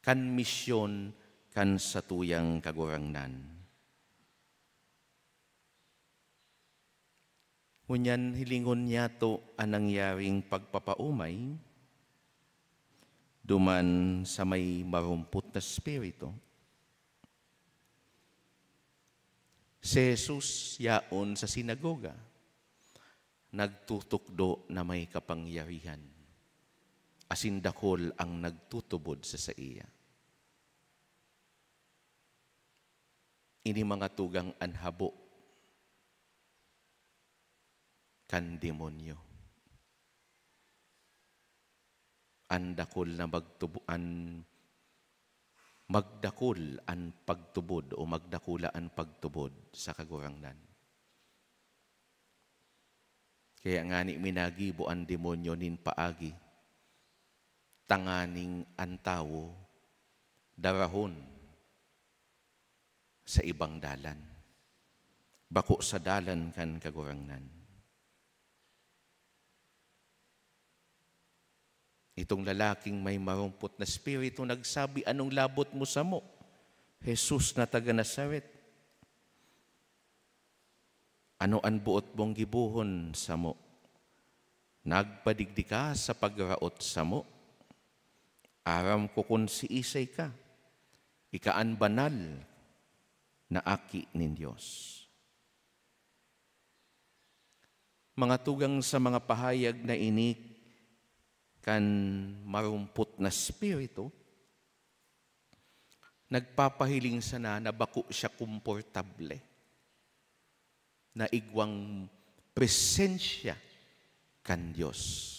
[SPEAKER 1] kan misyon kan sa tuyang kagurangnan. Ngunyan hilingon niya to ang nangyaring pagpapaumay duman sa may marumpot na spirito. Si Jesus yaon sa sinagoga, nagtutukdo na may kapangyarihan. Asin dakol ang nagtutubod sa iya. Ini mga tugang anhabo kan demonyo. Andakol na magdakol ang pagtubod o magdakula ang pagtubod sa kagurangnan. Kaya nga ni minagibo ang demonyo nin paagi tanganing antawo darahon sa ibang dalan. Bako sa dalan kan kagurangnan. Itong lalaking may marumpot na spirito nagsabi, anong labot mo sa mo? Jesus na taga Nazaret. Ano ang buot mong gibuhon sa mo? Nagpadigdi ka sa pagraot sa mo? Aram ko kung si isay ka. Ikaan banal na aki nin Diyos. Mga tugang sa mga pahayag na ini kan marumpot na spirito, nagpapahiling sana na bako siya komportable, na igwang presensya kan Diyos.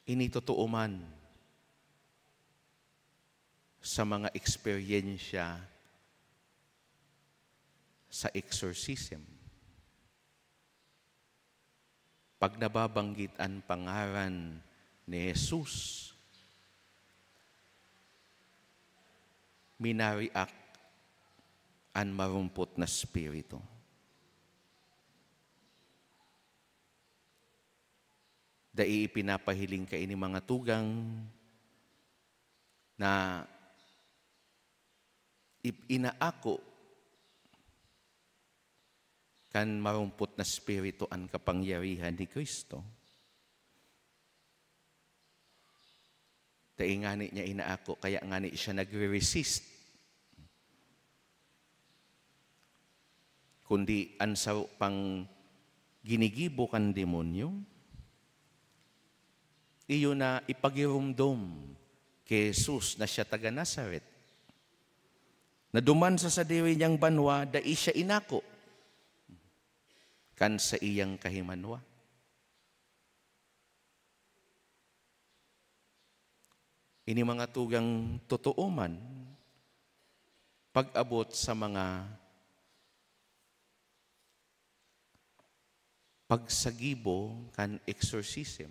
[SPEAKER 1] Ini totoo man sa mga eksperyensya sa exorcism. Pag nababanggit ang pangaran ni Jesus, minariak ang marumpot na spirito. Dai ipinapahiling ka ini mga tugang na inaako kan marumpot na spirito ang kapangyarihan ni Kristo. Dahil ngani niya inaako, kaya ngani siya nagre-resist. Kundi ansaro pang ginigibo kan demonyo, iyo na ipagirumdom kay Jesus na siya taga Nazaret. Na duman sa sadiri niyang banwa, dai siya inako kan sa iyang kahimanwa. Ini mga tugang totoo man, pag-abot sa mga pagsagibo kan exorcism.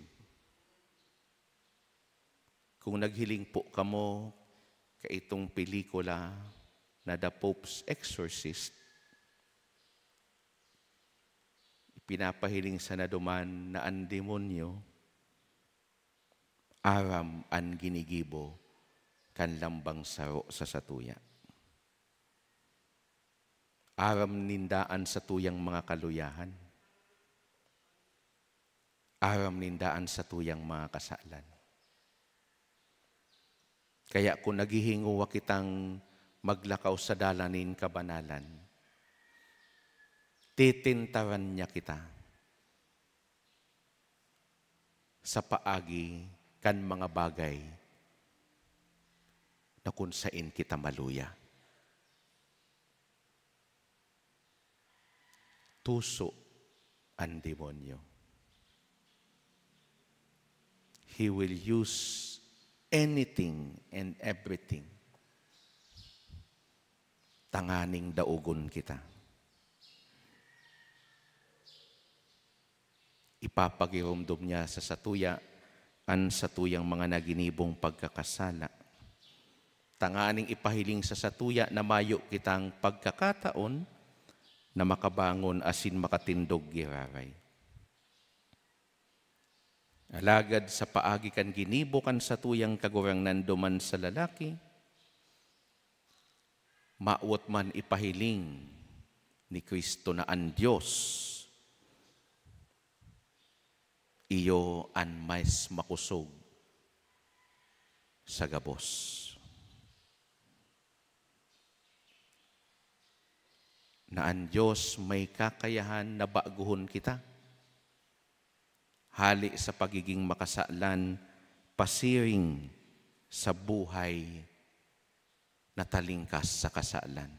[SPEAKER 1] Kung naghiling po kamo ka itong pelikula na The Pope's Exorcist, pinapahiling sa naduman na ang demonyo aram ang ginigibo kan lambang saro sa satuya. Aram nindaan sa tuyang mga kaluyahan. Aram nindaan sa tuyang mga kasalan. Kaya kung naghihinguwa kitang maglakaw sa dalanin kabanalan, titintaran niya kita sa paagi kan mga bagay na kung saan kita maluya. Tuso ang demonyo. He will use anything and everything. Tanganing daugon kita. Ipapagirumdum niya sa satuya ang satuyang mga naginibong pagkakasala. Tanganing ipahiling sa satuya na mayo kitang pagkakataon na makabangon asin makatindog giraray. Alagad sa paagi kan ginibo kan satuyang kagurang nanduman sa lalaki, maawat man ipahiling ni Kristo na ang Diyos, iyo ang mais makusog sa gabos. Na ang Diyos may kakayahan na baguhon kita. Hali sa pagiging makasalan, pasiring sa buhay na talingkas sa kasalan.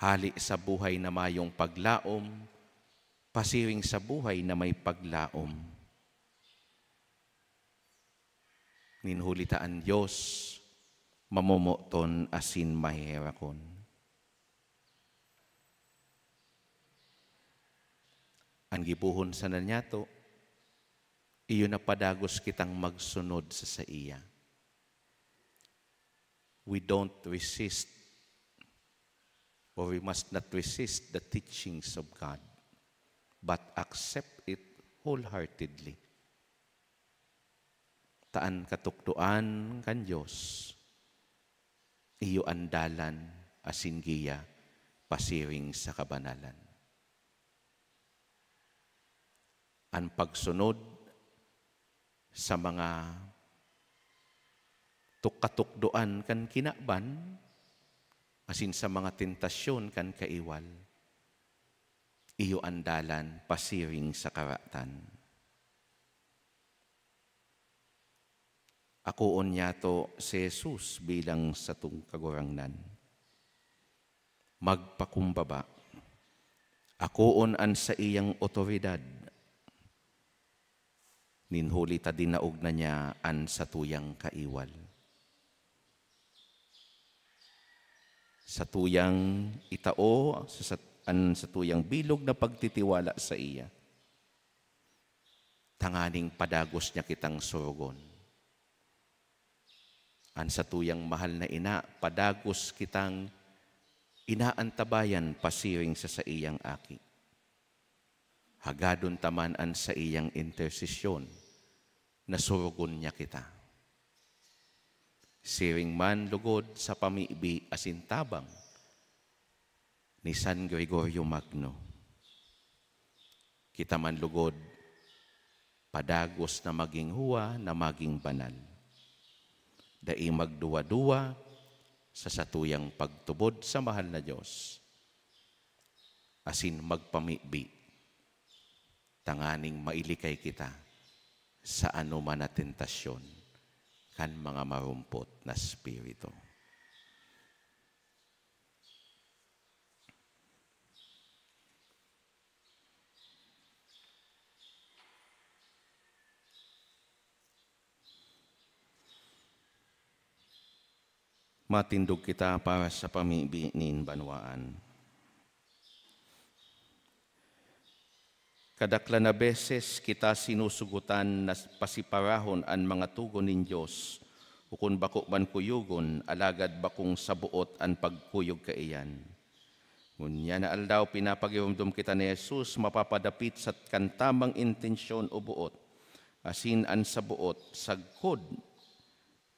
[SPEAKER 1] Hali sa buhay na mayong paglaom, pasiring sa buhay na may paglaom. Ninhulitaan Diyos, mamomoton asin mahiherakon. Ang gibuhon sa nanyato, iyo na padagos kitang magsunod sa iya. We don't resist, or we must not resist the teachings of God, but accept it wholeheartedly. Taan katukduan kan Diyos, iyo andalan asin giya pasiring sa kabanalan. Ang pagsunod sa mga katukduan kan kinakban, asin sa mga tentasyon kan kaiwal, iyo andalan pasiring sa karatan. Akoon niya to si Jesus bilang sa tung kagurangnan. Magpakumbaba. Akoon an sa iyang otoridad. Ninhuli ta dinaog na niya an sa tuyang kaiwal. Sa tuyang itao, sa tuyang bilog na pagtitiwala sa iya. Tanganing padagos niya kitang surugon. An sa tuyang mahal na ina, padagos kitang inaantabayan pasiring sa iyang aki. Hagadon taman an sa iyang intersesyon, nasurugon niya kita. Siring man lugod sa pamiibi asintabang ni San Gregorio Magno. Kita man lugod, padagos na maging huwa, na maging banal. Dai magduwa-duwa sa satuyang pagtubod sa mahal na Diyos. Asin magpamibi, tanganing mailikay kita sa anuman na tentasyon kan mga marumpot na spirito. Matindog kita para sa pamibinin banwaan. Kadakla na beses kita sinusugutan na pasiparahon ang mga tugon nin Diyos, ukon bako man kuyugon, alagad bakong sabuot ang pagkuyog kaiyan. Ngunya na aldaw pinapagirumdum kita ni Jesus, mapapadapit sa kantamang intensyon o buot, asin an sa buot, sagkod,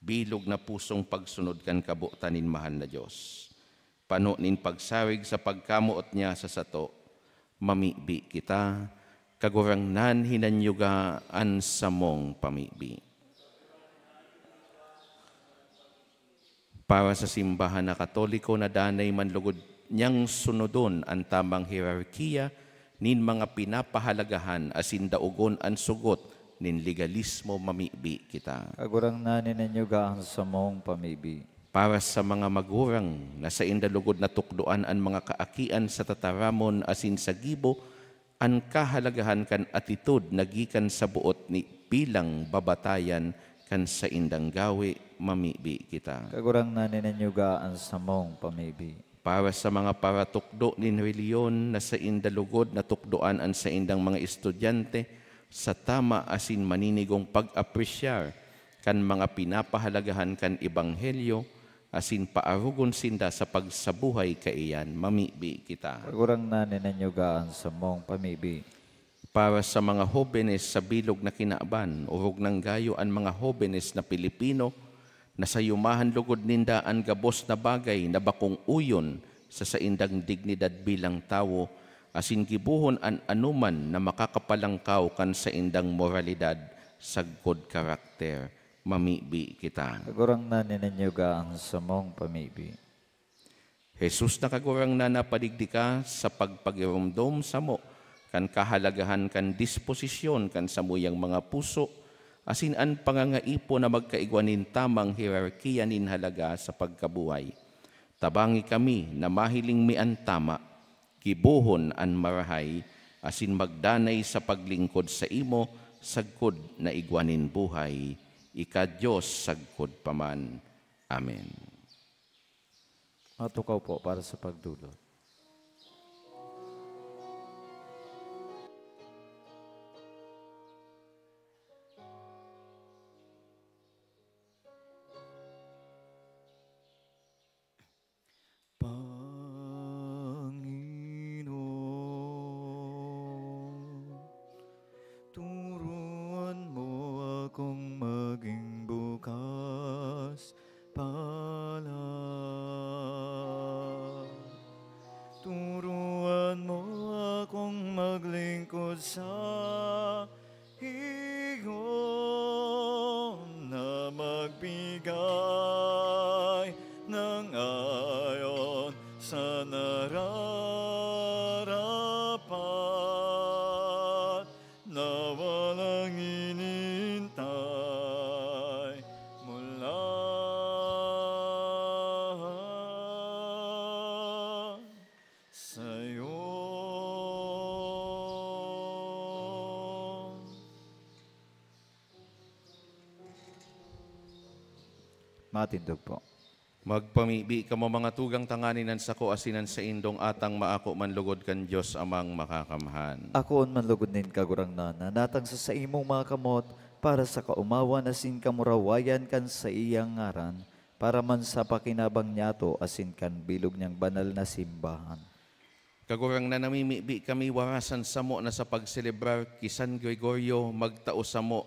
[SPEAKER 1] bilog na pusong pagsunod kan kabutanin mahal na Diyos. Pano nin pagsarig sa pagkamuot niya sa sato, mamibi kita, kagurangnan hinanyugaan sa mong pamibi. Para sa simbahan na Katoliko na danay manlugod niyang sunodon ang tamang hierarkiya nin mga pinapahalagahan asin daugon ang sugot nin legalismo mamibi kita.
[SPEAKER 5] Kagurangnan hinanyugaan sa mong pamibi.
[SPEAKER 1] Para sa mga magurang na sa indalugod na tukduan ang mga kaakian sa tataramon asin sa gibo, ang kahalagahan kan atitude nagikan sa buot ni bilang babatayan kan sa indang gawi mamibi kita.
[SPEAKER 5] Kagurangnan hinanyugaan sa mong pamibi.
[SPEAKER 1] Para sa mga paratukdo nin reliyon na sa indalugod na tukdoan ang sa indang mga estudyante sa tama asin maninigong pag-apresyar kan mga pinapahalagahan kan ebanghelyo asin paarugon sinda sa pagsabuhay kaiyan mamibi kita.
[SPEAKER 5] Kagurangnan hinanyugaan sa mong pamibi.
[SPEAKER 1] Para sa mga hobenes sa bilog na kinaaban, urog ng gayo ang mga hobenes na Pilipino na sa yumahan lugod ninda ang gabos na bagay na bakong uyon sa saindang dignidad bilang tao, asin gibuhon an anuman na makakapalangkaw kan sa indang moralidad sa good karakter, mamibi kita.
[SPEAKER 5] Kagurangnan hinanyugaan sa mong pamibi.
[SPEAKER 1] Jesus na kagurangnan na padigdika sa pagpagirumdom sa mo, kan kahalagahan kan disposisyon kan samuyang mga puso, asin an pangangaipo na magkaigwanin tamang hierarkiya nin halaga sa pagkabuhay. Tabangi kami na mahiling mi an tama, gibuhon an marahay, asin magdanay sa paglingkod sa imo, sagkod na igwanin buhay, ika Diyos sagkod paman. Amen.
[SPEAKER 5] Matukaw po para sa pagdulot.
[SPEAKER 6] maging bukas pala. Turuan mo akong maglingkod sa iyo na magbigay ng ayon sa nararapat na walang inintay mula sa'yo.
[SPEAKER 5] Matindog po.
[SPEAKER 1] Magpamibi ka mo mga tugang tanganinan sa ko asinan sa indong atang maako manlugod kan Diyos amang makakamhan.
[SPEAKER 5] Ako on manlugod nin kagurang nana, natang sa imong mga kamot, para sa kaumawan asin kamurawayan kan sa iyang ngaran, para man sa pakinabang niyato asin kan bilog niyang banal na simbahan.
[SPEAKER 1] Kagurang na namimibi kami warasan sa mo na sa pagselebrar kisan Gregorio magtao sa mo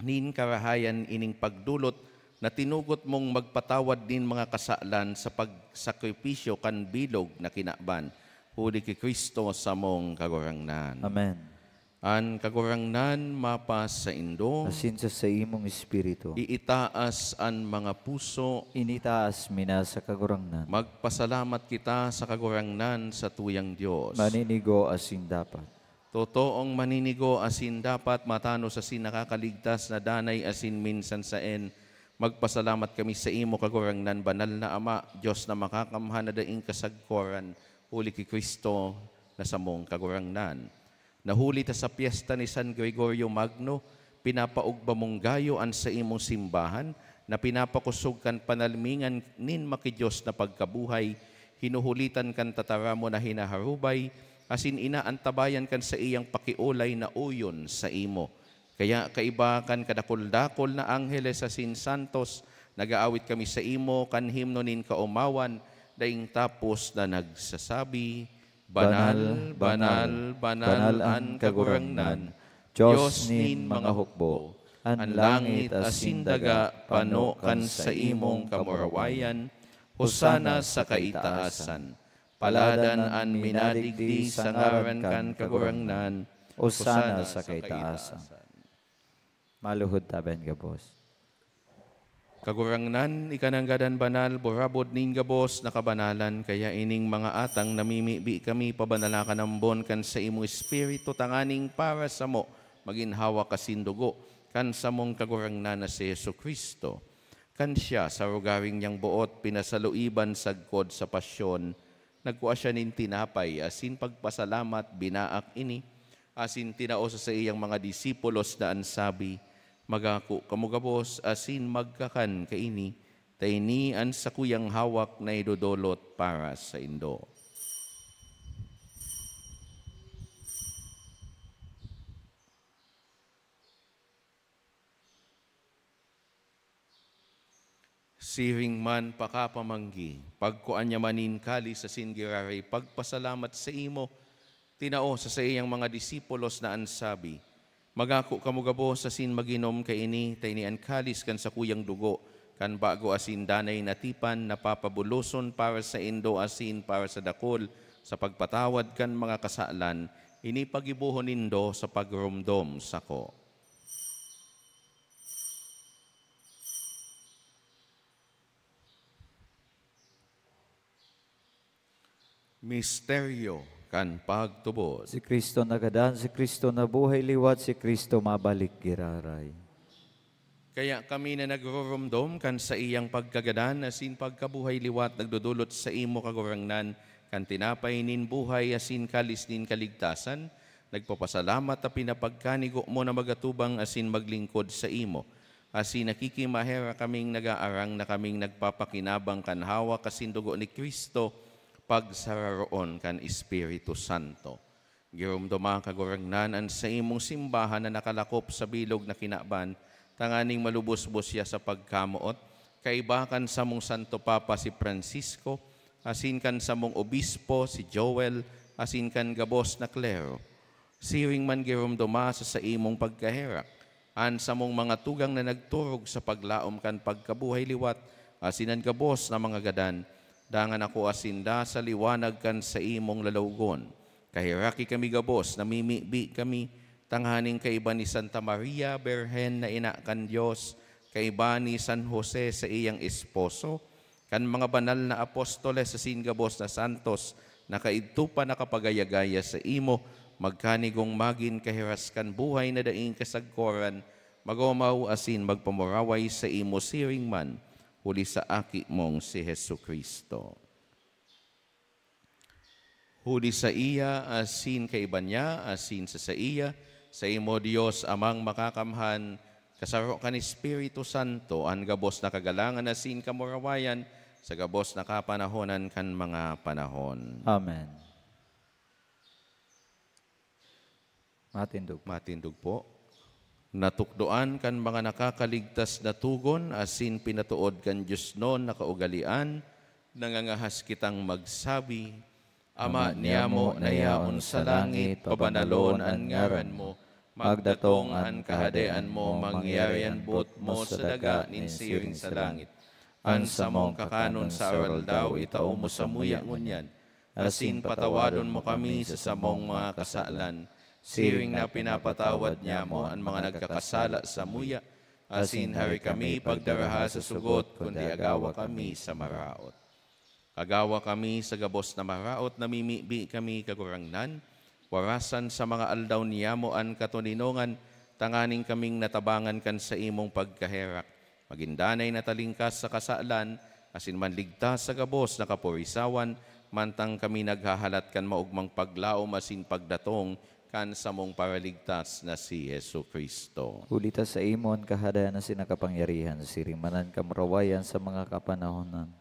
[SPEAKER 1] nin karahayan ining pagdulot na tinugot mong magpatawad din mga kasalan sa pagsakripisyo kan bilog na kinaban. Huli ki Kristo sa mong kagurangnan.
[SPEAKER 5] Amen.
[SPEAKER 1] An kagurangnan mapas sa indo,
[SPEAKER 5] Asin sa imong espiritu,
[SPEAKER 1] iitaas an mga puso,
[SPEAKER 5] initaas mina sa kagurangnan.
[SPEAKER 1] magpasalamat kita sa kagurangnan sa tuyang Diyos.
[SPEAKER 5] Maninigo asin dapat.
[SPEAKER 1] Totoong maninigo asin dapat matano sa sinakakaligtas na danay asin minsan sa magpasalamat kami sa imo kagurangnan, banal na Ama, Diyos na makakamhan na daing kasagkoran, huli ki Kristo na sa mong kagurangnan. Nahuli ta sa piyesta ni San Gregorio Magno, pinapaugba mong gayoan sa imong simbahan, na pinapakusog kan panalmingan nin makidiyos na pagkabuhay, hinuhulitan kan tataramo na hinaharubay, asin inaantabayan kan sa iyang pakiulay na uyon sa imo. Kaya kaiba kan kadakol-dakol na angheles sa sinsantos, nagaawit kami sa imo kan himno nin kaumawan, daing tapos na nagsasabi, Banal, banal, banal an kagurangnan, Diyos nin mga hukbo, an langit asin daga, pano kan sa imong kamurawayan, hosana sa kaitaasan, paladan an minadigdi sa ngaran kan kagurangnan,
[SPEAKER 5] Hosana sa kaitaasan. Maluhod taben gabos.
[SPEAKER 1] Kagurangnan, ikananggadan banal, borabod nin gabos, nakabanalan, kaya ining mga atang namimibi kami, pabanalakan ang bon kan sa imo espiritu, tanganing para sa mo, maginhawa kasindugo, kan sa mong kagurangnan na si Yesu Kristo. Kan siya, sa rugaring niyang buot, pinasaluiban sagkod sa pasyon, nagkuha siya nin tinapay, asin pagpasalamat, binaak ini, asin tinaosa sa iyang mga disipulos na ansabi, magako kamugabos asin magkakan kaini, taynian sa kuyang hawak na idodolot para sa indo. Siring man pakapamanggi, pagkuan niya manin kali sa singirari, pagpasalamat sa imo, tinao sa iyang mga disipulos na ansabi, magako kamugabo sa sin maginom kaini, taynian kalis kan sa kuyang dugo, kan bago asin danay natipan, napapabuloson para sa indo asin para sa dakol, sa pagpatawad kan mga kasalan, ini pagibuhon nindo sa pagrumdom sako. Misteryo kan pagtubos.
[SPEAKER 5] Si Kristo nagadan, si Kristo nabuhay liwat, si Kristo mabalik giraray.
[SPEAKER 1] Kaya kami na nagrurumdom kan sa iyang pagkagadan, asin pagkabuhay liwat, nagdudulot sa imo kagurangnan, kan tinapay nin buhay, asin kalis nin kaligtasan, nagpapasalamat at pinapagkanigo mo na magatubang asin maglingkod sa imo. Asin nakikimahera kaming nagaarang na kaming nagpapakinabang kan hawak asin dugo ni Kristo, pagsararoon kan Espiritu Santo. Girumduma kagurangnan sa imong simbahan na nakalakop sa bilog na kinaban, tanganing malubos-bos siya sa pagkamuot, kaibakan sa mong Santo Papa si Francisco, asin kan sa mong Obispo si Joel, asin kan gabos na klero. Siring man girumduma sa imong pagkaherak, an sa mong mga tugang na nagturog sa paglaom kan pagkabuhay liwat, asinan gabos na mga gadan, dangan ako asinda sa liwanag kan sa imong lalawgon. Kahiraki kami gabos, namimibi kami, tanghaning kaiba ni Santa Maria, Berhen na ina kan Diyos, kaiba ni San Jose sa iyang esposo, kan mga banal na apostoles sa singabos na santos, na kaidto pa nakapagayagaya sa imo, magkanigong magin kahiraskan buhay na daing kasagkoran, magumaw asin magpamuraway sa imo siring man, huli sa aki mong si Hesu Kristo. Huli sa iya, asin kaiba niya, asin sa iya, sa imo Diyos amang makakamhan, kasaro kan Espiritu Santo, ang gabos na kagalangan asin kamurawayan, sa gabos na kapanahonan kan mga panahon.
[SPEAKER 5] Amen. Matindog.
[SPEAKER 1] Matindog po. Natukdoan kan mga nakakaligtas na tugon, asin pinatuod kan Diyos noon na kaugalian, nangangahas kitang magsabi, Ama niyamo na yaon sa langit, pabanalon ang ngaran mo, magdatong ang kahadean mo, mangyarian bot mo sa daga nin siring sa langit. An sa mong kakanon sa aral daw, itao mo sa muya ngunyan, asin patawadon mo kami sa samong mga kasalan, siring na pinapatawad niya mo ang mga nagkakasala sa muya, asin hari kami pagdaraha sa sugot, kundi agawa kami sa maraot. Agawa kami sa gabos na maraot, namimibi kami kagurangnan, warasan sa mga aldaw niyamo an katuninongan, tanganing kaming natabangan kan sa imong pagkaherak. Magindanay na talingkas sa kasalan, asin manligtas sa gabos na kapurisawan, mantang kami naghahalat kan maugmang paglaom asin pagdatong kan sa mong paraligtas na si Yesu Kristo.
[SPEAKER 5] Hulita sa imon kahadayan na sinakapangyarihan, siringmanan kamrawayan sa mga kapanahonan.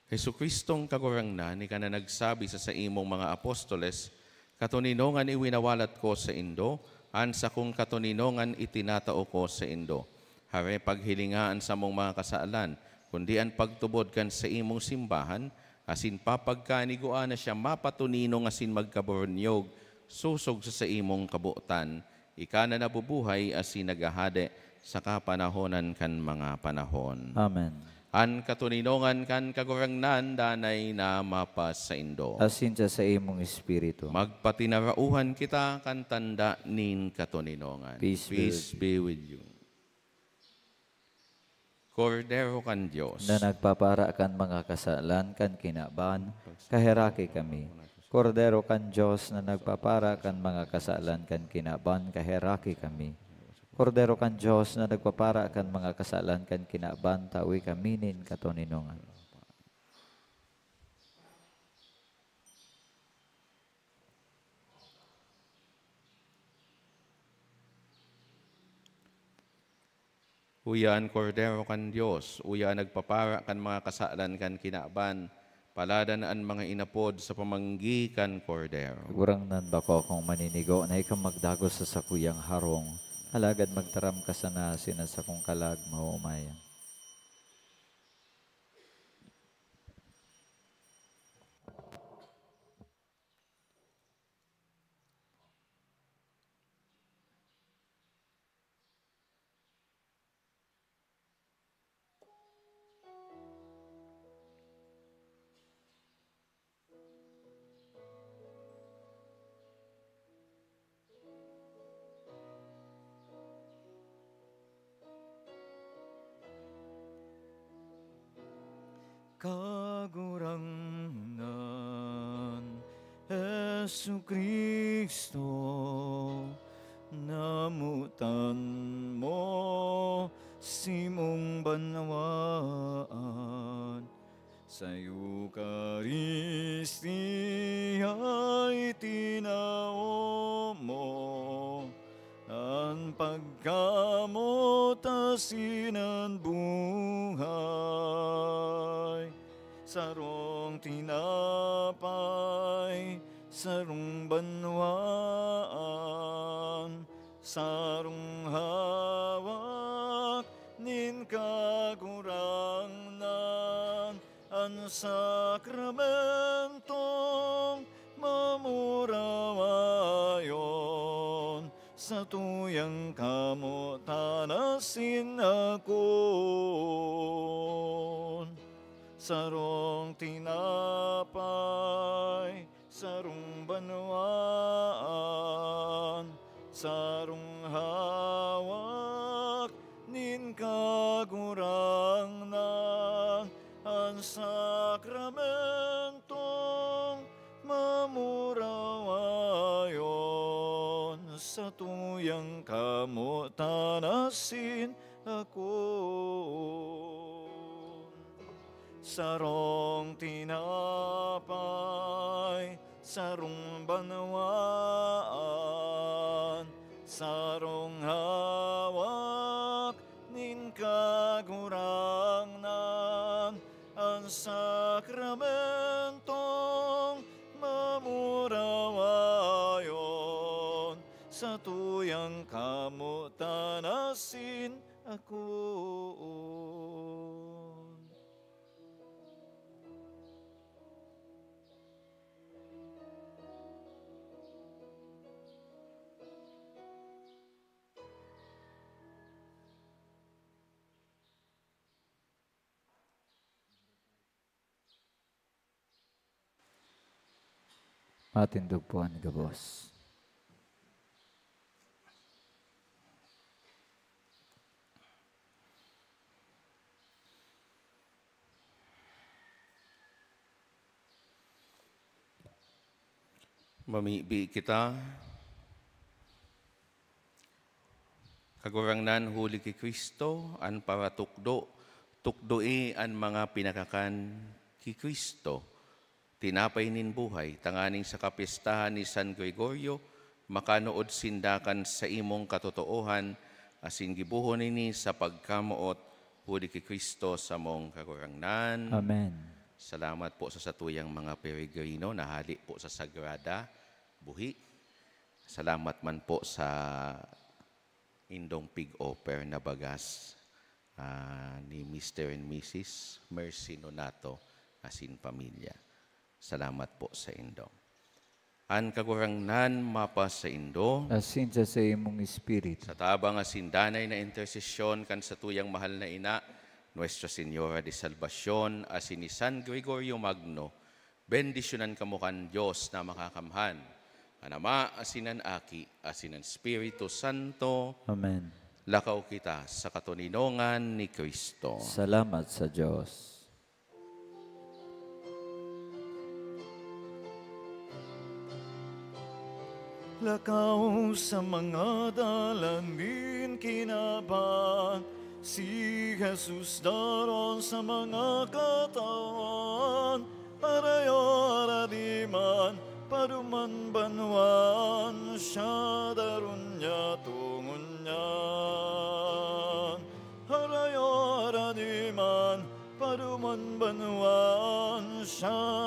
[SPEAKER 1] Yesu Kristong kagurangnan, ika na nagsabi sa imong mga apostoles, katuninongan iwinawalat ko sa Indo, ansa kong katuninongan itinatao ko sa Indo. Hare paghilingaan sa mong mga kasaalan, kundi ang pagtubod kan sa imong simbahan, asin papagkaniguan na siya mapatuninong asin magkaboronyog, susog sa imong kabuotan, ika na nabubuhay asin nagahade sa kapanahonan kan mga panahon.
[SPEAKER 5] Amen.
[SPEAKER 1] An katuninongan kan kagurangnan, danay na mapas sa Indo.
[SPEAKER 5] Asin siya sa imong espiritu.
[SPEAKER 1] Magpatinarauhan kita kan tanda nin katuninongan.
[SPEAKER 5] Peace
[SPEAKER 1] be with you. Kordero kan Diyos,
[SPEAKER 5] Na nagpapara kan mga kasalan kan kinaban, kahiraki kami. Kordero kan Diyos na nagpapara kan mga kasalan kan kinaban, kahiraki kami. Kordero kan Diyos na nagpapara kan mga kasalan kan kinaban, tawi kami nin katuninongan.
[SPEAKER 1] Uyan kordero kan Diyos, uyan nagpapara kan mga kasalan kan kinaban, paladan ang mga inapod sa pamanggi kan kordero.
[SPEAKER 5] Gurang nan bako kung maninigo na ikaw magdagos sa sakuyang harong, halagad magtaram ka sa nasin sa kong kalag maumayan.
[SPEAKER 6] Kagurangnan, Hesu Kristo, namutan mo simong banawaan, sa Eucharistia itinao mo, ang pagkamot asinan buhay. Sarong tinapay, sarong banwaan, sarong hawak, nin kagurangnan, ang sakramentong mamurawayon, sa tuyang kamutan asin akon. Sarong tinapay, sarong banwaan, sarong hawak, nin kagurang nang ang sakramentong mamurawayon sa tuyang kamutan asin akon. Sarong tinapay, sarong banwaan, sarong hawak, nin kagurangnan, ang sakramentong mamurawayon, sa tuyang kamutan asin akon.
[SPEAKER 5] Matindog po ang gabos.
[SPEAKER 1] Mamibi kita, kagurangnan huli ki Kristo, an para tukdoi an mga pinakakan ki Kristo. Tinapay nin buhay, tanganing sa kapistahan ni San Gregorio, makanood sindakan sa imong katotoohan, asin gibuhon nini sa pagkamuot, huli ki Kristo sa mong kagurangnan.
[SPEAKER 5] Amen.
[SPEAKER 1] Salamat po sa satuyang mga peregrino, nahali po sa Sagrada Buhi. Salamat man po sa indong pig offer na bagas ni Mr. and Mrs. Mercy Nonato asin pamilya. Salamat po sa indong. An kagurangnan mapa sa indo.
[SPEAKER 5] Asin sa imong espiritu.
[SPEAKER 1] Sa tabang asin danay na intersesyon kan sa tuyang mahal na ina, Nuestra Señora de Salvacion, asin ni San Gregorio Magno, bendisyonan kamo kan Diyos na makakamhan. Anama, asinan aki, asinan Espiritu Santo.
[SPEAKER 5] Amen.
[SPEAKER 1] Lakaw kita sa katuninongan ni Kristo.
[SPEAKER 5] Salamat sa Diyos.
[SPEAKER 6] Lakaw sa mga dalangin kinaban, si Jesus daron sa mga katawan, arayo aradiman, paduman banwan, siya daron niya tungon niyan. Arayo aradiman, paduman banwan, siya